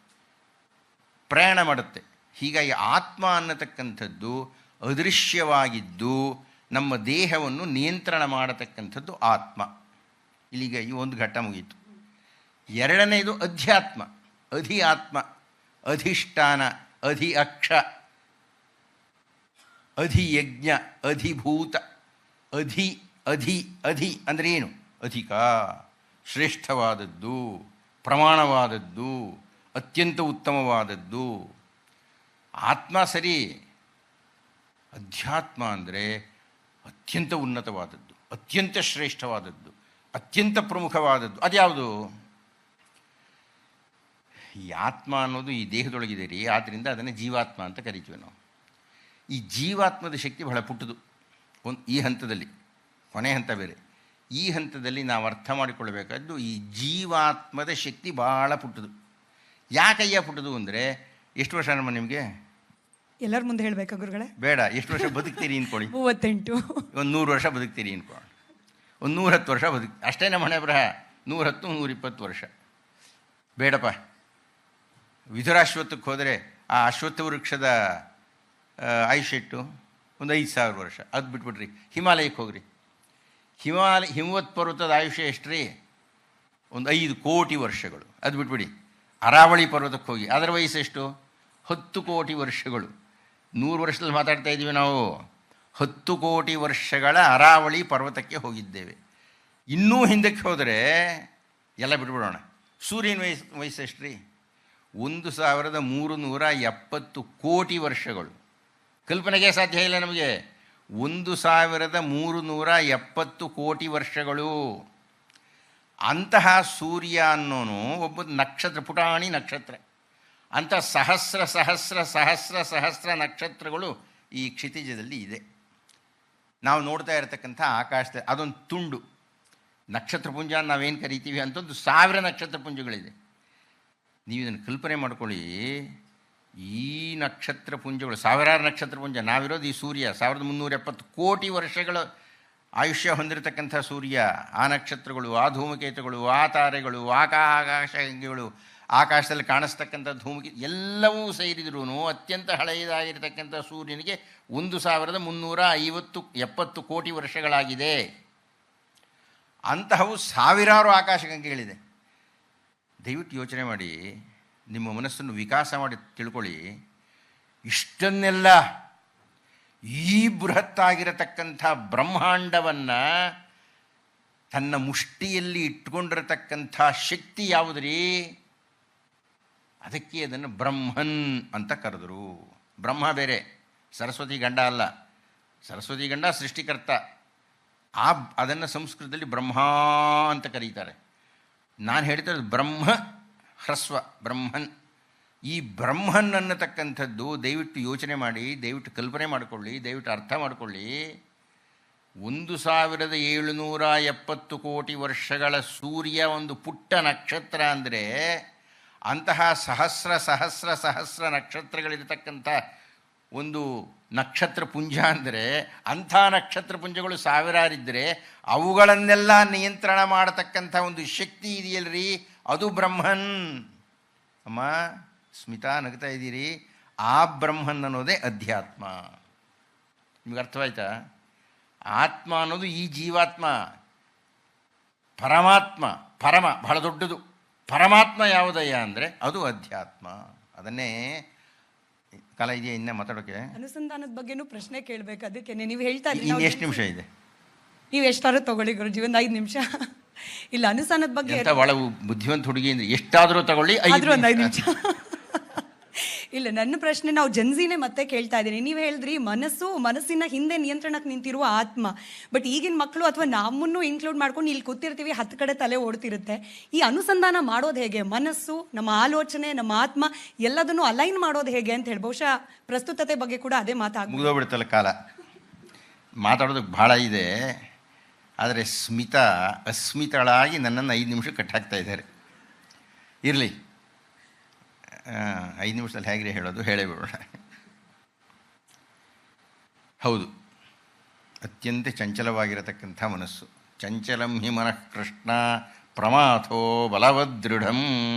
ಪ್ರಯಾಣ ಮಾಡುತ್ತೆ. ಹೀಗಾಗಿ ಆತ್ಮ ಅನ್ನತಕ್ಕಂಥದ್ದು ಅದೃಶ್ಯವಾಗಿದ್ದು ನಮ್ಮ ದೇಹವನ್ನು ನಿಯಂತ್ರಣ ಮಾಡತಕ್ಕಂಥದ್ದು ಆತ್ಮ. ಇಲ್ಲಿಗೆ ಈ ಒಂದು ಘಟ್ಟ ಮುಗೀತು. ಎರಡನೇದು ಅಧ್ಯಾತ್ಮ, ಅಧಿ ಆತ್ಮ, ಅಧಿಷ್ಠಾನ, ಅಧಿ ಅಕ್ಷ. ಅಧಿಯಜ್ಞ, ಅಧಿಭೂತ, ಅಧಿ ಅಧಿ ಅಧಿ ಅಂದರೆ ಏನು? ಅಧಿಕ, ಶ್ರೇಷ್ಠವಾದದ್ದು, ಪ್ರಮಾಣವಾದದ್ದು, ಅತ್ಯಂತ ಉತ್ತಮವಾದದ್ದು. ಆತ್ಮ ಸರಿ, ಅಧ್ಯಾತ್ಮ ಅಂದರೆ ಅತ್ಯಂತ ಉನ್ನತವಾದದ್ದು, ಅತ್ಯಂತ ಶ್ರೇಷ್ಠವಾದದ್ದು, ಅತ್ಯಂತ ಪ್ರಮುಖವಾದದ್ದು. ಅದ್ಯಾವುದು? ಈ ಆತ್ಮ ಅನ್ನೋದು ಈ ದೇಹದೊಳಗಿದೆ ರೀ, ಆದ್ದರಿಂದ ಅದನ್ನು ಜೀವಾತ್ಮ ಅಂತ ಕರಿತೀವಿ ನಾವು. ಈ ಜೀವಾತ್ಮದ ಶಕ್ತಿ ಬಹಳ ಪುಟ್ಟದು. ಈ ಹಂತದಲ್ಲಿ, ಕೊನೆ ಹಂತ ಬೇರೆ. ಈ ಹಂತದಲ್ಲಿ ನಾವು ಅರ್ಥ ಮಾಡಿಕೊಳ್ಳಬೇಕಾದ್ದು ಈ ಜೀವಾತ್ಮದ ಶಕ್ತಿ ಭಾಳ ಪುಟ್ಟದು. ಯಾಕಯ್ಯ ಪುಟ್ಟದು ಅಂದರೆ, ಎಷ್ಟು ವರ್ಷ ನಮ್ಮ ನಿಮಗೆ? ಎಲ್ಲರ ಮುಂದೆ ಹೇಳಬೇಕಾ ಗುರುಗಳೇ? ಬೇಡ, ಎಷ್ಟು ವರ್ಷ ಬದುಕ್ತೀರಿ ಅಂದ್ಕೊಳ್ಳಿ. 38. ಒಂದು 100 ವರ್ಷ ಬದುಕ್ತೀರಿ ಅಂದ್ಕೊಳ್ಳಿ. ಒಂದು 110 ವರ್ಷ ಅಷ್ಟೇ ನಮ್ಮ ಹಣೆ ಬರಹ. 110, 120 ವರ್ಷ ಬೇಡಪ್ಪ. ವಿಧುರಾಶ್ವತ್ಥಕ್ಕೆ ಹೋದರೆ ಆ ಅಶ್ವತ್ಥ ವೃಕ್ಷದ ಆಯುಷ್ಯಟ್ಟು ಒಂದು 5,000 ವರ್ಷ. ಅದು ಬಿಟ್ಬಿಟ್ರಿ. ಹಿಮಾಲಯಕ್ಕೆ ಹೋಗ್ರಿ. ಹಿಮವತ್ ಪರ್ವತದ ಆಯುಷ್ಯ ಎಷ್ಟು ರೀ? ಒಂದು 5 ಕೋಟಿ ವರ್ಷಗಳು. ಅದು ಬಿಟ್ಬಿಡಿ. ಅರಾವಳಿ ಪರ್ವತಕ್ಕೆ ಹೋಗಿ, ಅದರ ವಯಸ್ಸು ಎಷ್ಟು? 10 ಕೋಟಿ ವರ್ಷಗಳು. 100 ವರ್ಷದಲ್ಲಿ ಮಾತಾಡ್ತಾ ಇದ್ದೀವಿ ನಾವು. 10 ಕೋಟಿ ವರ್ಷಗಳ ಅರಾವಳಿ ಪರ್ವತಕ್ಕೆ ಹೋಗಿದ್ದೇವೆ. ಇನ್ನೂ ಹಿಂದಕ್ಕೆ ಹೋದರೆ ಎಲ್ಲ ಬಿಟ್ಬಿಡೋಣ. ಸೂರ್ಯನ ವಯಸ್ಸು ಎಷ್ಟು ರೀ? 1,370 ಕೋಟಿ ವರ್ಷಗಳು. ಕಲ್ಪನೆಗೆ ಸಾಧ್ಯ ಇಲ್ಲ ನಮಗೆ. 1,370 ಕೋಟಿ ವರ್ಷಗಳು. ಅಂತಹ ಸೂರ್ಯ ಅನ್ನೋನು ಒಬ್ಬ ನಕ್ಷತ್ರ, ಪುಟಾಣಿ ನಕ್ಷತ್ರ. ಅಂಥ ಸಹಸ್ರ ಸಹಸ್ರ ಸಹಸ್ರ ಸಹಸ್ರ ನಕ್ಷತ್ರಗಳು ಈ ಕ್ಷಿತಿಜದಲ್ಲಿ ಇದೆ. ನಾವು ನೋಡ್ತಾ ಇರತಕ್ಕಂಥ ಆಕಾಶದ ಅದೊಂದು ತುಂಡು ನಕ್ಷತ್ರಪುಂಜ ನಾವೇನು ಕರಿತೀವಿ ಅಂತಂದು 1000 ನಕ್ಷತ್ರಪುಂಜಗಳಿದೆ. ನೀವು ಇದನ್ನು ಕಲ್ಪನೆ ಮಾಡ್ಕೊಳ್ಳಿ. ಈ ನಕ್ಷತ್ರಪುಂಜಗಳು, ಸಾವಿರಾರು ನಕ್ಷತ್ರಪುಂಜ. ನಾವಿರೋದು ಈ ಸೂರ್ಯ 1,370 ಕೋಟಿ ವರ್ಷಗಳ ಆಯುಷ್ಯ ಹೊಂದಿರತಕ್ಕಂಥ ಸೂರ್ಯ. ಆ ನಕ್ಷತ್ರಗಳು, ಆ ಧೂಮಕೇತುಗಳು, ಆ ತಾರೆಗಳು, ಆಕಾಶಗಂಗೆಗಳು, ಆಕಾಶದಲ್ಲಿ ಕಾಣಿಸ್ತಕ್ಕಂಥ ಧೂಮಕೇತು ಎಲ್ಲವೂ ಸೇರಿದ್ರೂ ಅತ್ಯಂತ ಹಳೆಯದಾಗಿರ್ತಕ್ಕಂಥ ಸೂರ್ಯನಿಗೆ 1,370 ಕೋಟಿ ವರ್ಷಗಳಾಗಿದೆ. ಅಂತಹವು ಸಾವಿರಾರು ಆಕಾಶಗಂಗೆಗಳಿದೆ. ದಯವಿಟ್ಟು ಯೋಚನೆ ಮಾಡಿ, ನಿಮ್ಮ ಮನಸ್ಸನ್ನು ವಿಕಾಸ ಮಾಡಿ ತಿಳ್ಕೊಳ್ಳಿ. ಇಷ್ಟನ್ನೆಲ್ಲ, ಈ ಬೃಹತ್ತಾಗಿರತಕ್ಕಂಥ ಬ್ರಹ್ಮಾಂಡವನ್ನು ತನ್ನ ಮುಷ್ಟಿಯಲ್ಲಿ ಇಟ್ಕೊಂಡಿರತಕ್ಕಂಥ ಶಕ್ತಿ ಯಾವುದ್ರಿ? ಅದಕ್ಕೆ ಅದನ್ನು ಬ್ರಹ್ಮನ್ ಅಂತ ಕರೆದರು. ಬ್ರಹ್ಮ ಬೇರೆ, ಸರಸ್ವತಿ ಗಂಡ ಅಲ್ಲ. ಸರಸ್ವತಿ ಗಂಡ ಸೃಷ್ಟಿಕರ್ತ. ಅದನ್ನು ಸಂಸ್ಕೃತದಲ್ಲಿ ಬ್ರಹ್ಮ ಅಂತ ಕರೀತಾರೆ. ನಾನು ಹೇಳ್ತಿರೋದು ಬ್ರಹ್ಮ ಹ್ರಸ್ವ, ಬ್ರಹ್ಮನ್. ಈ ಬ್ರಹ್ಮನ್ ಅನ್ನತಕ್ಕಂಥದ್ದು ದಯವಿಟ್ಟು ಯೋಚನೆ ಮಾಡಿ, ದಯವಿಟ್ಟು ಕಲ್ಪನೆ ಮಾಡಿಕೊಳ್ಳಿ, ದಯವಿಟ್ಟು ಅರ್ಥ ಮಾಡಿಕೊಳ್ಳಿ. 1,770 ಕೋಟಿ ವರ್ಷಗಳ ಸೂರ್ಯ ಒಂದು ಪುಟ್ಟ ನಕ್ಷತ್ರ ಅಂದರೆ, ಅಂತಹ ಸಹಸ್ರ ಸಹಸ್ರ ಸಹಸ್ರ ನಕ್ಷತ್ರಗಳಿರತಕ್ಕಂಥ ಒಂದು ನಕ್ಷತ್ರ ಪುಂಜ ಅಂದರೆ, ಅಂಥ ನಕ್ಷತ್ರ ಪುಂಜಗಳು ಸಾವಿರಾರಿದ್ದರೆ ಅವುಗಳನ್ನೆಲ್ಲ ನಿಯಂತ್ರಣ ಮಾಡತಕ್ಕಂಥ ಒಂದು ಶಕ್ತಿ ಇದೆಯಲ್ರಿ, ಅದು ಬ್ರಹ್ಮನ್. ಅಮ್ಮ ಸ್ಮಿತಾ, ನಗ್ತಾ ಇದ್ದೀರಿ. ಆ ಬ್ರಹ್ಮನ್ ಅನ್ನೋದೇ ಅಧ್ಯಾತ್ಮ. ನಿಮ್ಗೆ ಅರ್ಥವಾಯ್ತಾ? ಆತ್ಮ ಅನ್ನೋದು ಈ ಜೀವಾತ್ಮ. ಪರಮಾತ್ಮ, ಪರಮ ಬಹಳ ದೊಡ್ಡದು. ಪರಮಾತ್ಮ ಯಾವುದಯ್ಯ ಅಂದರೆ ಅದು ಅಧ್ಯಾತ್ಮ. ಅದನ್ನೇ ಕಾಲ ಇದೆಯಾ ಇನ್ನ ಮಾತಾಡೋಕೆ? ಅನುಸಂಧಾನದ ಬಗ್ಗೆನೂ ಪ್ರಶ್ನೆ ಕೇಳಬೇಕು. ಅದಕ್ಕೆ ನೀವು ಹೇಳ್ತಾ ಇದ್ದೀರಿ. ಇನ್ನು ಎಷ್ಟು ನಿಮಿಷ ಇದೆ? ನೀವು ಎಷ್ಟಾದ್ರೂ ತಗೊಳ್ಳಿ ಗುರುಜಿ, ಒಂದು 5 ನಿಮಿಷ. ಇಲ್ಲ, ಅನುಸಂಧಾನದ ಬಗ್ಗೆ ಭಾಳ ಬುದ್ಧಿವಂತ ಹುಡುಗಿ ಅಂದರೆ ಎಷ್ಟಾದರೂ ತಗೊಳ್ಳಿ, ಆದ್ರೂ ಒಂದು 5 ನಿಮಿಷ. ಇಲ್ಲ, ನನ್ನ ಪ್ರಶ್ನೆ ನಾವು ಜನ್ಸಿನೇ ಮತ್ತೆ ಕೇಳ್ತಾ ಇದ್ದೀನಿ. ನೀವು ಹೇಳಿದ್ರಿ ಮನಸ್ಸಿನ ಹಿಂದೆ ನಿಯಂತ್ರಣಕ್ಕೆ ನಿಂತಿರುವ ಆತ್ಮ. ಬಟ್ ಈಗಿನ ಮಕ್ಕಳು ಅಥವಾ ನಮ್ಮನ್ನು ಇನ್ಕ್ಲೂಡ್ ಮಾಡ್ಕೊಂಡು ಇಲ್ಲಿ ಕೂತಿರ್ತೀವಿ, 10 ಕಡೆ ತಲೆ ಓಡ್ತಿರುತ್ತೆ. ಈ ಅನುಸಂಧಾನ ಮಾಡೋದು ಹೇಗೆ? ಮನಸ್ಸು, ನಮ್ಮ ಆಲೋಚನೆ, ನಮ್ಮ ಆತ್ಮ ಎಲ್ಲದನ್ನು ಅಲೈನ್ ಮಾಡೋದು ಹೇಗೆ ಅಂತ ಹೇಳಿ ಬಹುಶಃ ಪ್ರಸ್ತುತತೆ ಬಗ್ಗೆ ಕೂಡ ಅದೇ ಮಾತಾಗ ಮುಗಿದೋಗ್ಬಿಡುತ್ತಲ್ಲ ಕಾಲ. ಮಾತಾಡೋದಕ್ಕೆ ಭಾಳ ಇದೆ. ಆದರೆ ಸ್ಮಿತಾ ಅಸ್ಮಿತಳಾಗಿ ನನ್ನನ್ನು 5 ನಿಮಿಷ ಕಟ್ಟಾಕ್ತಾ ಇದ್ದಾರೆ. ಇರಲಿ, 5 ನಿಮಿಷದಲ್ಲಿ ಹೇಗೆ ಹೇಳೋದು, ಹೇಳೇ ಬಿಡೋಣ. ಹೌದು, ಅತ್ಯಂತ ಚಂಚಲವಾಗಿರತಕ್ಕಂಥ ಮನಸ್ಸು. ಚಂಚಲಂ ಹಿ ಮನಃ ಕೃಷ್ಣ ಪ್ರಮಾಥೋ ಬಲವದೃಢಂ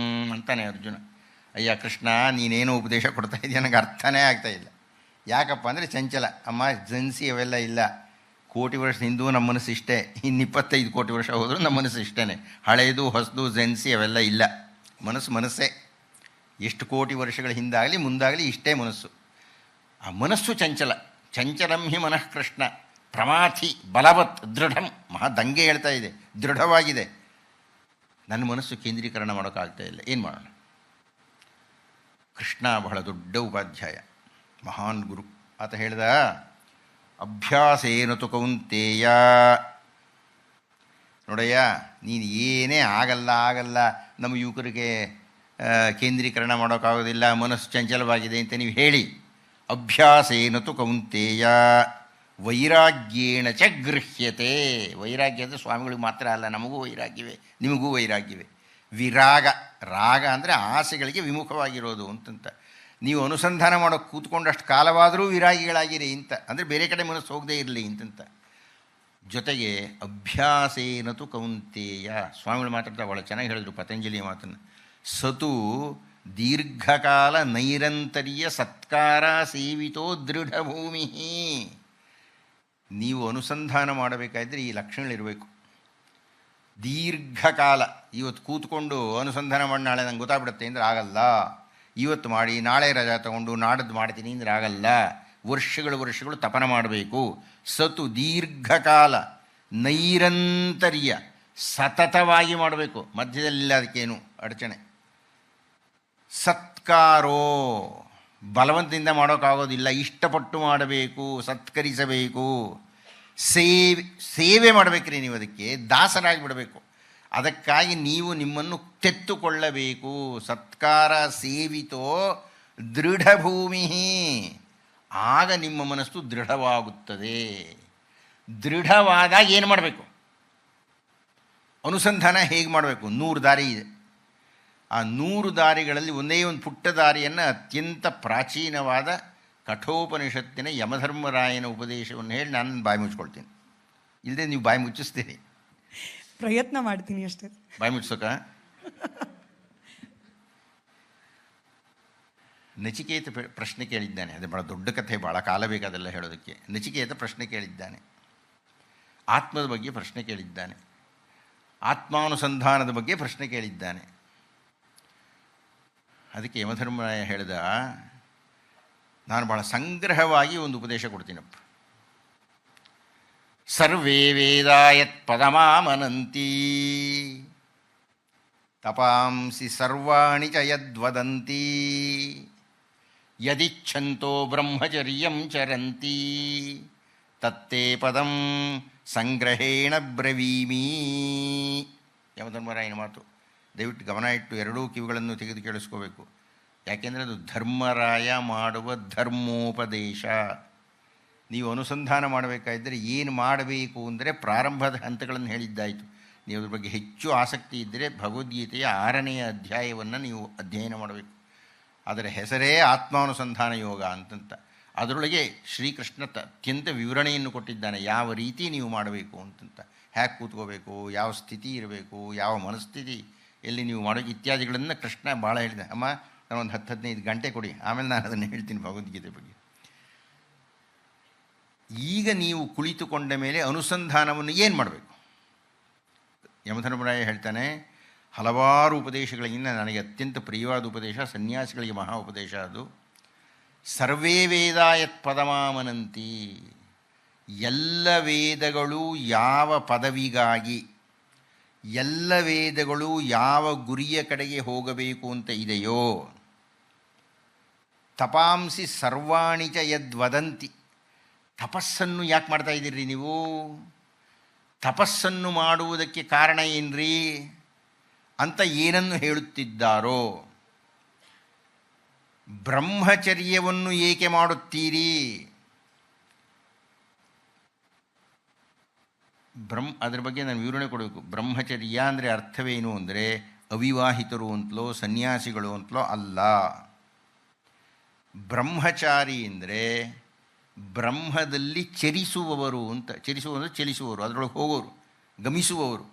ಅಂತಾನೆ ಅರ್ಜುನ. ಅಯ್ಯ ಕೃಷ್ಣ, ನೀನೇನು ಉಪದೇಶ ಕೊಡ್ತಾ ಇದೆಯಾ, ನನಗೆ ಅರ್ಥನೇ ಆಗ್ತಾ ಇಲ್ಲ. ಯಾಕಪ್ಪ ಅಂದರೆ ಚಂಚಲ. ಅಮ್ಮ ಜನ್ಸಿ ಅವೆಲ್ಲ ಇಲ್ಲ. ಕೋಟಿ ವರ್ಷ ಹಿಂದೂ ನಮ್ಮ ಮನಸ್ಸು ಇಷ್ಟೇ, ಇನ್ನು 25 ಕೋಟಿ ವರ್ಷ ಹೋದರೂ ನಮ್ಮ ಮನಸ್ಸು ಇಷ್ಟೇ. ಹಳೆಯದು ಹೊಸದು ಜನ್ಸಿ ಅವೆಲ್ಲ ಇಲ್ಲ. ಮನಸ್ಸೇ. ಎಷ್ಟು ಕೋಟಿ ವರ್ಷಗಳ ಹಿಂದಾಗಲಿ ಮುಂದಾಗಲಿ ಇಷ್ಟೇ ಮನಸ್ಸು. ಆ ಮನಸ್ಸು ಚಂಚಲ. ಚಂಚಲಂ ಹಿ ಮನಃ ಕೃಷ್ಣ ಪ್ರಮಾಥಿ ಬಲವತ್ ದೃಢಂ. ದಂಗೆ ಹೇಳ್ತಾ ಇದೆ, ದೃಢವಾಗಿದೆ. ನನ್ನ ಮನಸ್ಸು ಕೇಂದ್ರೀಕರಣ ಮಾಡೋಕ್ಕಾಗ್ತಾ ಇಲ್ಲ, ಏನು ಮಾಡೋಣ? ಕೃಷ್ಣ ಬಹಳ ದೊಡ್ಡ ಉಪಾಧ್ಯಾಯ, ಮಹಾನ್ ಗುರು. ಆತ ಹೇಳ್ದ, ಅಭ್ಯಾಸೇನತು ಕೌಂತೇಯ, ನೋಡಯ್ಯ, ನೀನು ಏನೇ ಆಗಲ್ಲ ನಮ್ಮ ಯುವಕರಿಗೆ ಕೇಂದ್ರೀಕರಣ ಮಾಡೋಕ್ಕಾಗೋದಿಲ್ಲ, ಮನಸ್ಸು ಚಂಚಲವಾಗಿದೆ ಅಂತ ನೀವು ಹೇಳಿ. ಅಭ್ಯಾಸೇನತು ಕೌಂತೇಯ ವೈರಾಗ್ಯೇಣ ಚ ಗೃಹ್ಯತೆ. ವೈರಾಗ್ಯ ಅಂದರೆ ಸ್ವಾಮಿಗಳಿಗೆ ಮಾತ್ರ ಅಲ್ಲ, ನಮಗೂ ವೈರಾಗ್ಯವೆ, ನಿಮಗೂ ವೈರಾಗ್ಯವೆ. ವಿರಾಗ, ರಾಗ ಅಂದರೆ ಆಸೆಗಳಿಗೆ ವಿಮುಖವಾಗಿರೋದು ಅಂತಂತ. ನೀವು ಅನುಸಂಧಾನ ಮಾಡೋಕ್ಕೆ ಕೂತ್ಕೊಂಡಷ್ಟು ಕಾಲವಾದರೂ ವಿರಾಗಿಗಳಾಗಿರಿ ಅಂತ, ಅಂದರೆ ಬೇರೆ ಕಡೆ ಮನಸ್ಸು ಹೋಗದೇ ಇರಲಿ ಅಂತಂತ. ಜೊತೆಗೆ ಅಭ್ಯಾಸೇನತು ಕೌಂತೇಯ, ಸ್ವಾಮಿಗಳು ಮಾತಾಡ್ತಾ ಭಾಳ ಚೆನ್ನಾಗಿ ಹೇಳಿದ್ರು ಪತಂಜಲಿಯ ಮಾತನ್ನು. ಸತು ದೀರ್ಘಕಾಲ ನೈರಂತರ್ಯ ಸತ್ಕಾರ ಸೇವಿತೋ ದೃಢಭೂಮಿ. ನೀವು ಅನುಸಂಧಾನ ಮಾಡಬೇಕಾದ್ರೆ ಈ ಲಕ್ಷಣಗಳಿರಬೇಕು. ದೀರ್ಘಕಾಲ, ಇವತ್ತು ಕೂತ್ಕೊಂಡು ಅನುಸಂಧಾನ ಮಾಡಿ ನಾಳೆ ನಂಗೆ ಗೊತ್ತಾಗ್ಬಿಡುತ್ತೆ ಅಂದರೆ ಆಗಲ್ಲ. ಇವತ್ತು ಮಾಡಿ ನಾಳೆ ರಜಾ ತಗೊಂಡು ನಾಡದ್ದು ಮಾಡ್ತೀನಿ ಅಂದರೆ ಆಗಲ್ಲ. ವರ್ಷಗಳು ತಪನ ಮಾಡಬೇಕು. ಸತು ದೀರ್ಘಕಾಲ ನೈರಂತರ್ಯ, ಸತತವಾಗಿ ಮಾಡಬೇಕು, ಮಧ್ಯದಲ್ಲಿಲ್ಲ ಅದಕ್ಕೇನು ಅಡಚಣೆ. ಸತ್ಕಾರೋ, ಬಲವಂತದಿಂದ ಮಾಡೋಕ್ಕಾಗೋದಿಲ್ಲ, ಇಷ್ಟಪಟ್ಟು ಮಾಡಬೇಕು, ಸತ್ಕರಿಸಬೇಕು. ಸೇವೆ ಮಾಡಬೇಕ್ರಿ, ನೀವು ಅದಕ್ಕೆ ದಾಸರಾಗಿ ಬಿಡಬೇಕು. ಅದಕ್ಕಾಗಿ ನೀವು ನಿಮ್ಮನ್ನು ತೆತ್ತುಕೊಳ್ಳಬೇಕು. ಸತ್ಕಾರ ಸೇವಿತೋ ದೃಢಭೂಮಿ, ಆಗ ನಿಮ್ಮ ಮನಸ್ಸು ದೃಢವಾಗುತ್ತದೆ. ದೃಢವಾದಾಗ ಏನು ಮಾಡಬೇಕು? ಅನುಸಂಧಾನ ಹೇಗೆ ಮಾಡಬೇಕು? 100 ದಾರಿ ಇದೆ. ಆ 100 ದಾರಿಗಳಲ್ಲಿ ಒಂದೇ ಒಂದು ಪುಟ್ಟ ದಾರಿಯನ್ನು ಅತ್ಯಂತ ಪ್ರಾಚೀನವಾದ ಕಠೋಪನಿಷತ್ತಿನ ಯಮಧರ್ಮರಾಯನ ಉಪದೇಶವನ್ನು ಹೇಳಿ ನಾನು ಬಾಯಿ ಮುಚ್ಕೊಳ್ತೀನಿ. ಇಲ್ಲದೆ ನೀವು ಬಾಯಿ ಮುಚ್ಚಿಸ್ತೀರಿ. ಪ್ರಯತ್ನ ಮಾಡ್ತೀನಿ ಅಷ್ಟೇ. ಬಾಯಿ ಮುಚ್ಚೋಕ. ನಚಿಕೇತ ಪ್ರಶ್ನೆ ಕೇಳಿದ್ದಾನೆ. ಅದು ಭಾಳ ದೊಡ್ಡ ಕಥೆ, ಭಾಳ ಕಾಲ ಬೇಕಾದೆಲ್ಲ ಹೇಳೋದಕ್ಕೆ. ನಚಿಕೇತ ಪ್ರಶ್ನೆ ಕೇಳಿದ್ದಾನೆ, ಆತ್ಮದ ಬಗ್ಗೆ ಪ್ರಶ್ನೆ ಕೇಳಿದ್ದಾನೆ, ಆತ್ಮಾನುಸಂಧಾನದ ಬಗ್ಗೆ ಪ್ರಶ್ನೆ ಕೇಳಿದ್ದಾನೆ. ಅದಕ್ಕೆ ಯಮಧರ್ಮರಾಯ ಹೇಳಿದ, ನಾನು ಭಾಳ ಸಂಗ್ರಹವಾಗಿ ಒಂದು ಉಪದೇಶ ಕೊಡ್ತೀನಪ್ಪ. ಸರ್ವೇ ವೇದಾಯತ್ ಪದಮಾಮನಂತಿ ತಪಾಂಸಿ ಸರ್ವಾಣಿ ಚ ಯದ್ವದಂತಿ ಯದಿಚ್ಛಂತೋ ಬ್ರಹ್ಮಚರ್ಯಂ ಚರಂತಿ ತತ್ತೇ ಪದಂ ಸಂಗ್ರಹೇಣ ಬ್ರವೀಮಿ. ಯಮಧರ್ಮರಾಯನ ಮಾತು ದಯವಿಟ್ಟು ಗಮನ ಇಟ್ಟು ಎರಡೂ ಕಿವಿಗಳನ್ನು ತೆಗೆದು ಕೇಳಿಸ್ಕೋಬೇಕು. ಯಾಕೆಂದರೆ ಅದು ಧರ್ಮರಾಯ ಮಾಡುವ ಧರ್ಮೋಪದೇಶ. ನೀವು ಅನುಸಂಧಾನ ಮಾಡಬೇಕಾಗಿದ್ದರೆ ಏನು ಮಾಡಬೇಕು ಅಂದರೆ ಪ್ರಾರಂಭದ ಹಂತಗಳನ್ನು ಹೇಳಿದ್ದಾಯಿತು. ನೀವು ಅದ್ರ ಬಗ್ಗೆ ಹೆಚ್ಚು ಆಸಕ್ತಿ ಇದ್ದರೆ ಭಗವದ್ಗೀತೆಯ 6ನೇ ಅಧ್ಯಾಯವನ್ನು ನೀವು ಅಧ್ಯಯನ ಮಾಡಬೇಕು. ಅದರ ಹೆಸರೇ ಆತ್ಮಾನುಸಂಧಾನ ಯೋಗ ಅಂತಂತ. ಅದರೊಳಗೆ ಶ್ರೀಕೃಷ್ಣ ಅತ್ಯಂತ ವಿವರಣೆಯನ್ನು ಕೊಟ್ಟಿದ್ದಾನೆ, ಯಾವ ರೀತಿ ನೀವು ಮಾಡಬೇಕು ಅಂತಂತ. ಹ್ಯಾಕೆ ಕೂತ್ಕೋಬೇಕು, ಯಾವ ಸ್ಥಿತಿ ಇರಬೇಕು, ಯಾವ ಮನಸ್ಥಿತಿ ಎಲ್ಲಿ ನೀವು ಮಾಡೋಕ್ಕೆ ಇತ್ಯಾದಿಗಳನ್ನು ಕೃಷ್ಣ ಭಾಳ ಹೇಳಿದೆ. ಅಮ್ಮ ನಾನೊಂದು 10-15 ಗಂಟೆ ಕೊಡಿ, ಆಮೇಲೆ ನಾನು ಅದನ್ನು ಹೇಳ್ತೀನಿ ಭಗವದ್ಗೀತೆ ಬಗ್ಗೆ. ಈಗ ನೀವು ಕುಳಿತುಕೊಂಡ ಮೇಲೆ ಅನುಸಂಧಾನವನ್ನು ಏನು ಮಾಡಬೇಕು? ಯಮಧರ್ಮರಾಯ ಹೇಳ್ತಾನೆ, ಹಲವಾರು ಉಪದೇಶಗಳಿಗಿಂತ ನನಗೆ ಅತ್ಯಂತ ಪ್ರಿಯವಾದ ಉಪದೇಶ ಸನ್ಯಾಸಿಗಳಿಗೆ ಮಹಾ ಉಪದೇಶ ಅದು. ಸರ್ವೇ ವೇದಾಯತ್ ಪದಮಾಮನಂತಿ. ಎಲ್ಲ ವೇದಗಳು ಯಾವ ಪದವಿಗಾಗಿ, ಎಲ್ಲ ವೇದಗಳು ಯಾವ ಗುರಿಯ ಕಡೆಗೆ ಹೋಗಬೇಕು ಅಂತ ಇದೆಯೋ, ತಪಾಂಸಿ ಸರ್ವಾಣಿ ಚ ಯದ್ವದಂತಿ. ತಪಸ್ಸನ್ನು ಯಾಕೆ ಮಾಡ್ತಾ ಇದ್ದೀರಿ ನೀವು? ತಪಸ್ಸನ್ನು ಮಾಡುವುದಕ್ಕೆ ಕಾರಣ ಏನ್ರಿ ಅಂತ ಏನನ್ನು ಹೇಳುತ್ತಿದ್ದಾರೋ, ಬ್ರಹ್ಮಚರ್ಯವನ್ನು ಏಕೆ ಮಾಡುತ್ತೀರಿ, ಅದ್ರ ಬಗ್ಗೆ ನಾನು ವಿವರಣೆ ಕೊಡಬೇಕು. ಬ್ರಹ್ಮಚರ್ಯ ಅಂದರೆ ಅರ್ಥವೇನು ಅಂದರೆ ಅವಿವಾಹಿತರು ಅಂತಲೋ ಸನ್ಯಾಸಿಗಳು ಅಂತಲೋ ಅಲ್ಲ. ಬ್ರಹ್ಮಚಾರಿ ಅಂದರೆ ಬ್ರಹ್ಮದಲ್ಲಿ ಚರಿಸುವವರು ಅಂತ. ಚರಿಸುವವರು ಚಲಿಸುವವರು, ಅದರೊಳಗೆ ಹೋಗೋರು, ಗಮಿಸುವವರು.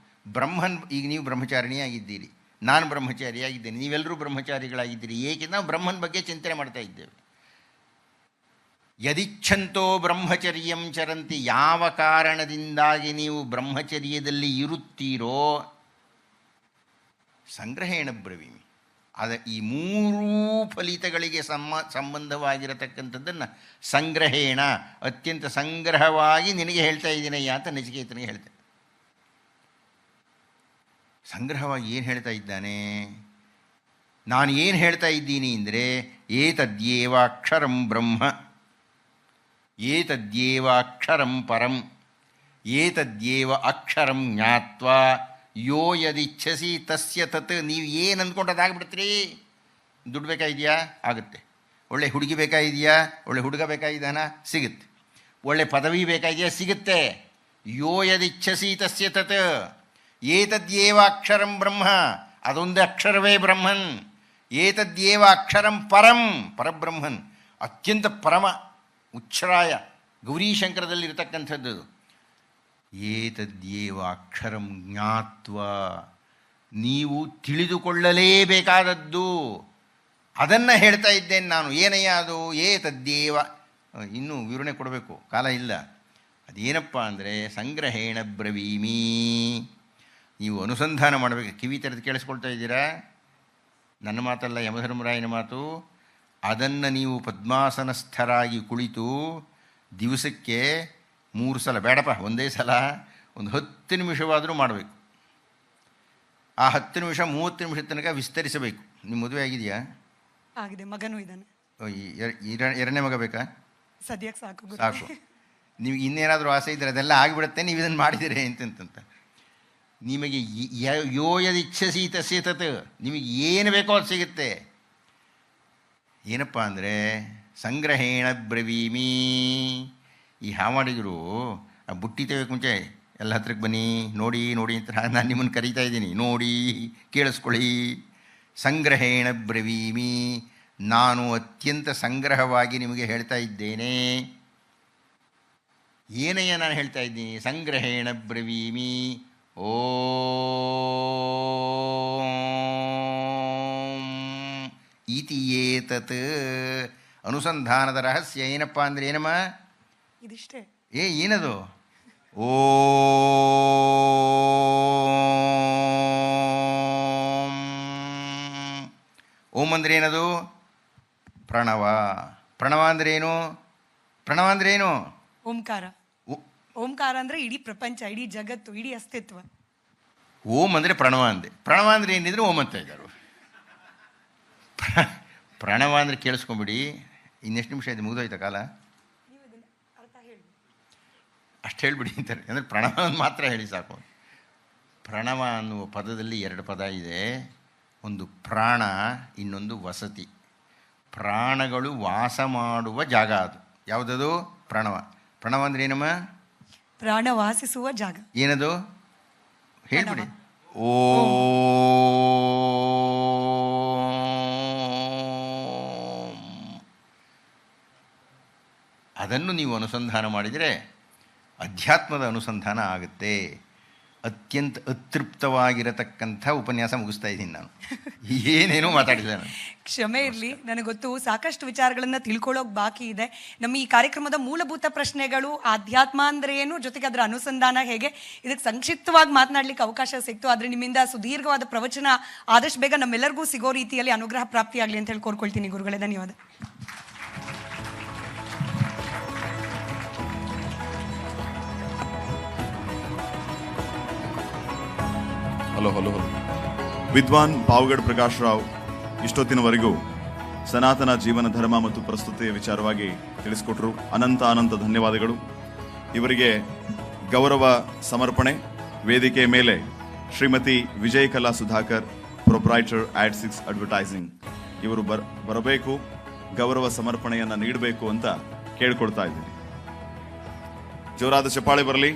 ಈಗ ನೀವು ಬ್ರಹ್ಮಚಾರಿಣಿ ಆಗಿದ್ದೀರಿ, ನಾನು ಬ್ರಹ್ಮಚಾರಿಯಾಗಿದ್ದೇನೆ, ನೀವೆಲ್ಲರೂ ಬ್ರಹ್ಮಚಾರಿಗಳಾಗಿದ್ದೀರಿ. ಏಕೆ? ನಾವು ಬ್ರಹ್ಮನ ಬಗ್ಗೆ ಚಿಂತನೆ ಮಾಡ್ತಾ ಇದ್ದೇವೆ. ಯದಿಚ್ಛಂತೋ ಬ್ರಹ್ಮಚರ್ಯಂ ಚರಂತಿ. ಯಾವ ಕಾರಣದಿಂದಾಗಿ ನೀವು ಬ್ರಹ್ಮಚರ್ಯದಲ್ಲಿ ಇರುತ್ತೀರೋ ಸಂಗ್ರಹೇಣ ಬ್ರವೀಮಿ, ಈ ಮೂರೂ ಫಲಿತಗಳಿಗೆ ಸಂಬಂಧವಾಗಿರತಕ್ಕಂಥದ್ದನ್ನು ಸಂಗ್ರಹೇಣ, ಅತ್ಯಂತ ಸಂಗ್ರಹವಾಗಿ ನಿನಗೆ ಹೇಳ್ತಾ ಇದ್ದೀನಯ್ಯ ಅಂತ ನಚಿಕೇತನಿಗೆ ಹೇಳ್ತೆ. ಸಂಗ್ರಹವಾಗಿ ಏನು ಹೇಳ್ತಾ ಇದ್ದಾನೆ? ನಾನು ಏನು ಹೇಳ್ತಾ ಇದ್ದೀನಿ ಅಂದರೆ, ಏತದ್ಯೇವ ಅಕ್ಷರಂ ಬ್ರಹ್ಮ, ಏತದ್ಯೇವ ಅಕ್ಷರಂ ಪರಂ, ಏತದ್ಯೇವ ಅಕ್ಷರಂ ಜ್ಞಾತ್ವಾ ಯೋ ಯದಿಚ್ಛಸಿ ತಸ್ಯ ತತ್. ನೀವು ಏನು ಅಂದ್ಕೊಂಡದಾಗ್ಬಿಡ್ತೀರಿ. ದುಡ್ಡು ಬೇಕಾಗಿದೆಯಾ? ಆಗುತ್ತೆ. ಒಳ್ಳೆ ಹುಡುಗಿ ಬೇಕಾಗಿದೆಯಾ? ಒಳ್ಳೆ ಹುಡುಗ ಬೇಕಾಗಿದ್ದಾನ? ಸಿಗುತ್ತೆ. ಒಳ್ಳೆ ಪದವಿ ಬೇಕಾಗಿದೆಯಾ? ಸಿಗುತ್ತೆ. ಯೋ ಯದಿಚ್ಛಸಿ ತಸ್ಯ ತತ್. ಏತದ್ಯೇವ ಅಕ್ಷರಂ ಬ್ರಹ್ಮ, ಅದೊಂದು ಅಕ್ಷರವೇ ಬ್ರಹ್ಮನ್. ಏತದ್ಯೇವ ಅಕ್ಷರಂ ಪರಂ, ಪರಬ್ರಹ್ಮನ್, ಅತ್ಯಂತ ಪರಮ ಉಚ್ಛ್ರಾಯ ಗೌರೀಶಂಕರದಲ್ಲಿರ್ತಕ್ಕಂಥದ್ದು. ಏತದ್ಯೇವ ಅಕ್ಷರಂ ಜ್ಞಾತ್ವ, ನೀವು ತಿಳಿದುಕೊಳ್ಳಲೇಬೇಕಾದದ್ದು, ಅದನ್ನು ಹೇಳ್ತಾ ಇದ್ದೇನೆ ನಾನು. ಏನಯ್ಯ ಅದು? ಏತದ್ಯೇವ, ಇನ್ನೂ ವಿವರಣೆ ಕೊಡಬೇಕು, ಕಾಲ ಇಲ್ಲ. ಅದೇನಪ್ಪ ಅಂದರೆ, ಸಂಗ್ರಹೇಣ ಬ್ರವೀಮಿ. ನೀವು ಅನುಸಂಧಾನ ಮಾಡಬೇಕು. ಕಿವಿ ತೆರೆದು ಕೇಳಿಸ್ಕೊಳ್ತಾ ಇದ್ದೀರಾ? ನನ್ನ ಮಾತಲ್ಲ, ಯಮಧರ್ಮರಾಯನ ಮಾತು. ಅದನ್ನು ನೀವು ಪದ್ಮಾಸನಸ್ಥರಾಗಿ ಕುಳಿತು ದಿವಸಕ್ಕೆ 3 ಸಲ, ಬೇಡಪ್ಪ ಒಂದೇ ಸಲ, ಒಂದು 10 ನಿಮಿಷವಾದರೂ ಮಾಡಬೇಕು. ಆ 10 ನಿಮಿಷ 30 ನಿಮಿಷದ ತನಕ ವಿಸ್ತರಿಸಬೇಕು. ನಿಮ್ಮ ಮದುವೆ ಆಗಿದೆಯಾ? ಆಗಿದೆ, ಮಗನೂ ಇದ್ದಾನೆ. ಎರಡನೇ ಮಗ ಬೇಕಾ? ಸದ್ಯಕ್ಕೆ ಸಾಕು. ಸಾಕು. ನೀವು ಇನ್ನೇನಾದರೂ ಆಸೆ ಇದ್ದರೆ ಅದೆಲ್ಲ ಆಗಿಬಿಡುತ್ತೆ, ನೀವು ಇದನ್ನು ಮಾಡಿದ್ದೀರಿ ಅಂತಂತ. ನಿಮಗೆ ಯೋ ಯದಿಚ್ಛಸಿ ತಸ್ಯ ತತ್, ನಿಮಗೆ ಏನು ಬೇಕೋ ಅದು ಸಿಗುತ್ತೆ. ಏನಪ್ಪ ಅಂದರೆ, ಸಂಗ್ರಹೇಣ ಬ್ರವೀಮಿ. ಈ ಹಾವಾಡಿಗರು ಆ ಬುಟ್ಟಿ ತೆಗೋಕ್ಕೆ ಮುಂಚೆ ಎಲ್ಲ ಹತ್ರಕ್ಕೆ ಬನ್ನಿ, ನೋಡಿ ನೋಡಿ ಅಂತ ನಾನು ನಿಮ್ಮನ್ನು ಕರೀತಾ ಇದ್ದೀನಿ. ನೋಡಿ, ಕೇಳಿಸ್ಕೊಳ್ಳಿ. ಸಂಗ್ರಹೇಣ ಬ್ರವೀಮಿ, ನಾನು ಅತ್ಯಂತ ಸಂಗ್ರಹವಾಗಿ ನಿಮಗೆ ಹೇಳ್ತಾ ಇದ್ದೇನೆ. ಏನಯ್ಯ ನಾನು ಹೇಳ್ತಾ ಇದ್ದೀನಿ? ಸಂಗ್ರಹೇಣ ಬ್ರವೀಮಿ. ಓಂ ಇತಿ ಏತತ್. ಅನುಸಂಧಾನದ ರಹಸ್ಯ ಏನಪ್ಪ ಅಂದರೆ ಏನಮ್ಮ? ಇದಿಷ್ಟೇ. ಏನದು? ಓಂ. ಓಂ ಅಂದರೆ ಏನದು? ಪ್ರಣವ. ಪ್ರಣವ ಅಂದರೆ ಏನು? ಪ್ರಣವ ಅಂದರೆ ಏನು? ಓಂಕಾರ. ಓಂಕಾರ ಅಂದರೆ ಇಡೀ ಪ್ರಪಂಚ, ಇಡೀ ಜಗತ್ತು, ಇಡೀ ಅಸ್ತಿತ್ವ. ಓಂ ಅಂದರೆ ಪ್ರಣವ ಅಂದೆ. ಪ್ರಣವ ಅಂದರೆ ಏನಿದ್ರು ಓಂ ಅಂತ ಇದ್ದಾರೆ. ಪ್ರಣವ ಅಂದರೆ ಕೇಳಿಸ್ಕೊಂಬಿಡಿ. ಇನ್ನೆಷ್ಟು ನಿಮಿಷ ಇದೆ? ಮುಗಿದೋಯ್ತಾ ಕಾಲ? ಅಷ್ಟು ಹೇಳಿಬಿಡಿ ಅಂತಾರೆ. ಅಂದರೆ ಪ್ರಣವ ಮಾತ್ರ ಹೇಳಿ ಸಾಕು. ಪ್ರಣವ ಅನ್ನುವ ಪದದಲ್ಲಿ 2 ಪದ ಇದೆ. ಒಂದು ಪ್ರಾಣ, ಇನ್ನೊಂದು ವಸತಿ. ಪ್ರಾಣಗಳು ವಾಸ ಮಾಡುವ ಜಾಗ ಅದು. ಯಾವುದದು? ಪ್ರಣವ. ಪ್ರಣವ ಅಂದರೆ ಏನಮ್ಮ? ಪ್ರಾಣ ವಾಸಿಸುವ ಜಾಗ. ಏನದು? ಹೇಳ್ಬಿಡಿ. ಓ ಅದನ್ನು ನೀವು ಅನುಸಂಧಾನ ಮಾಡಿದರೆ ಅಧ್ಯಾತ್ಮದ ಅನುಸಂಧಾನ ಆಗುತ್ತೆ. ಅತ್ಯಂತ ಅತೃಪ್ತವಾಗಿರತಕ್ಕಂಥ ಉಪನ್ಯಾಸ ಮುಗಿಸ್ತಾ ಇದ್ದೀನಿ ನಾನು. ಏನೇನೋ ಮಾತಾಡಿಲ್ಲ ನಾನು. ಕ್ಷಮೆ ಇರಲಿ, ನನಗೆ ಗೊತ್ತು ಸಾಕಷ್ಟು ವಿಚಾರಗಳನ್ನು ತಿಳ್ಕೊಳ್ಳೋಕೆ ಬಾಕಿ ಇದೆ. ನಮ್ಮ ಈ ಕಾರ್ಯಕ್ರಮದ ಮೂಲಭೂತ ಪ್ರಶ್ನೆಗಳು ಆಧ್ಯಾತ್ಮ ಅಂದರೆ ಏನು, ಜೊತೆಗೆ ಅದರ ಅನುಸಂಧಾನ ಹೇಗೆ, ಇದಕ್ಕೆ ಸಂಕ್ಷಿಪ್ತವಾಗಿ ಮಾತನಾಡಲಿಕ್ಕೆ ಅವಕಾಶ ಸಿಕ್ತು. ಆದರೆ ನಿಮ್ಮಿಂದ ಸುದೀರ್ಘವಾದ ಪ್ರವಚನ ಆದಷ್ಟು ಬೇಗ ನಮ್ಮೆಲ್ಲರಿಗೂ ಸಿಗೋ ರೀತಿಯಲ್ಲಿ ಅನುಗ್ರಹ ಪ್ರಾಪ್ತಿಯಾಗಲಿ ಅಂತ ಹೇಳಿ ಕೋರ್ಕೊಳ್ತೀನಿ. ಗುರುಗಳೇ, ಧನ್ಯವಾದ. ಹಲೋ. ವಿದ್ವಾನ್ ಪಾವಗಡ್ ಪ್ರಕಾಶ್ ರಾವ್ ಇಷ್ಟೊತ್ತಿನವರೆಗೂ ಸನಾತನ ಜೀವನ ಧರ್ಮ ಮತ್ತು ಪ್ರಸ್ತುತಿಯ ವಿಚಾರವಾಗಿ ತಿಳಿಸಿಕೊಟ್ರು. ಅನಂತ ಧನ್ಯವಾದಗಳು. ಇವರಿಗೆ ಗೌರವ ಸಮರ್ಪಣೆ. ವೇದಿಕೆಯ ಮೇಲೆ Shrimati Vijayakala Sudhakar, proprietor AD6 advertising, ಇವರು ಬರಬೇಕು, ಗೌರವ ಸಮರ್ಪಣೆಯನ್ನು ನೀಡಬೇಕು ಅಂತ ಕೇಳ್ಕೊಳ್ತಾ ಇದ್ದೀನಿ. ಜೋರಾದ ಚಪ್ಪಾಳೆ ಬರಲಿ.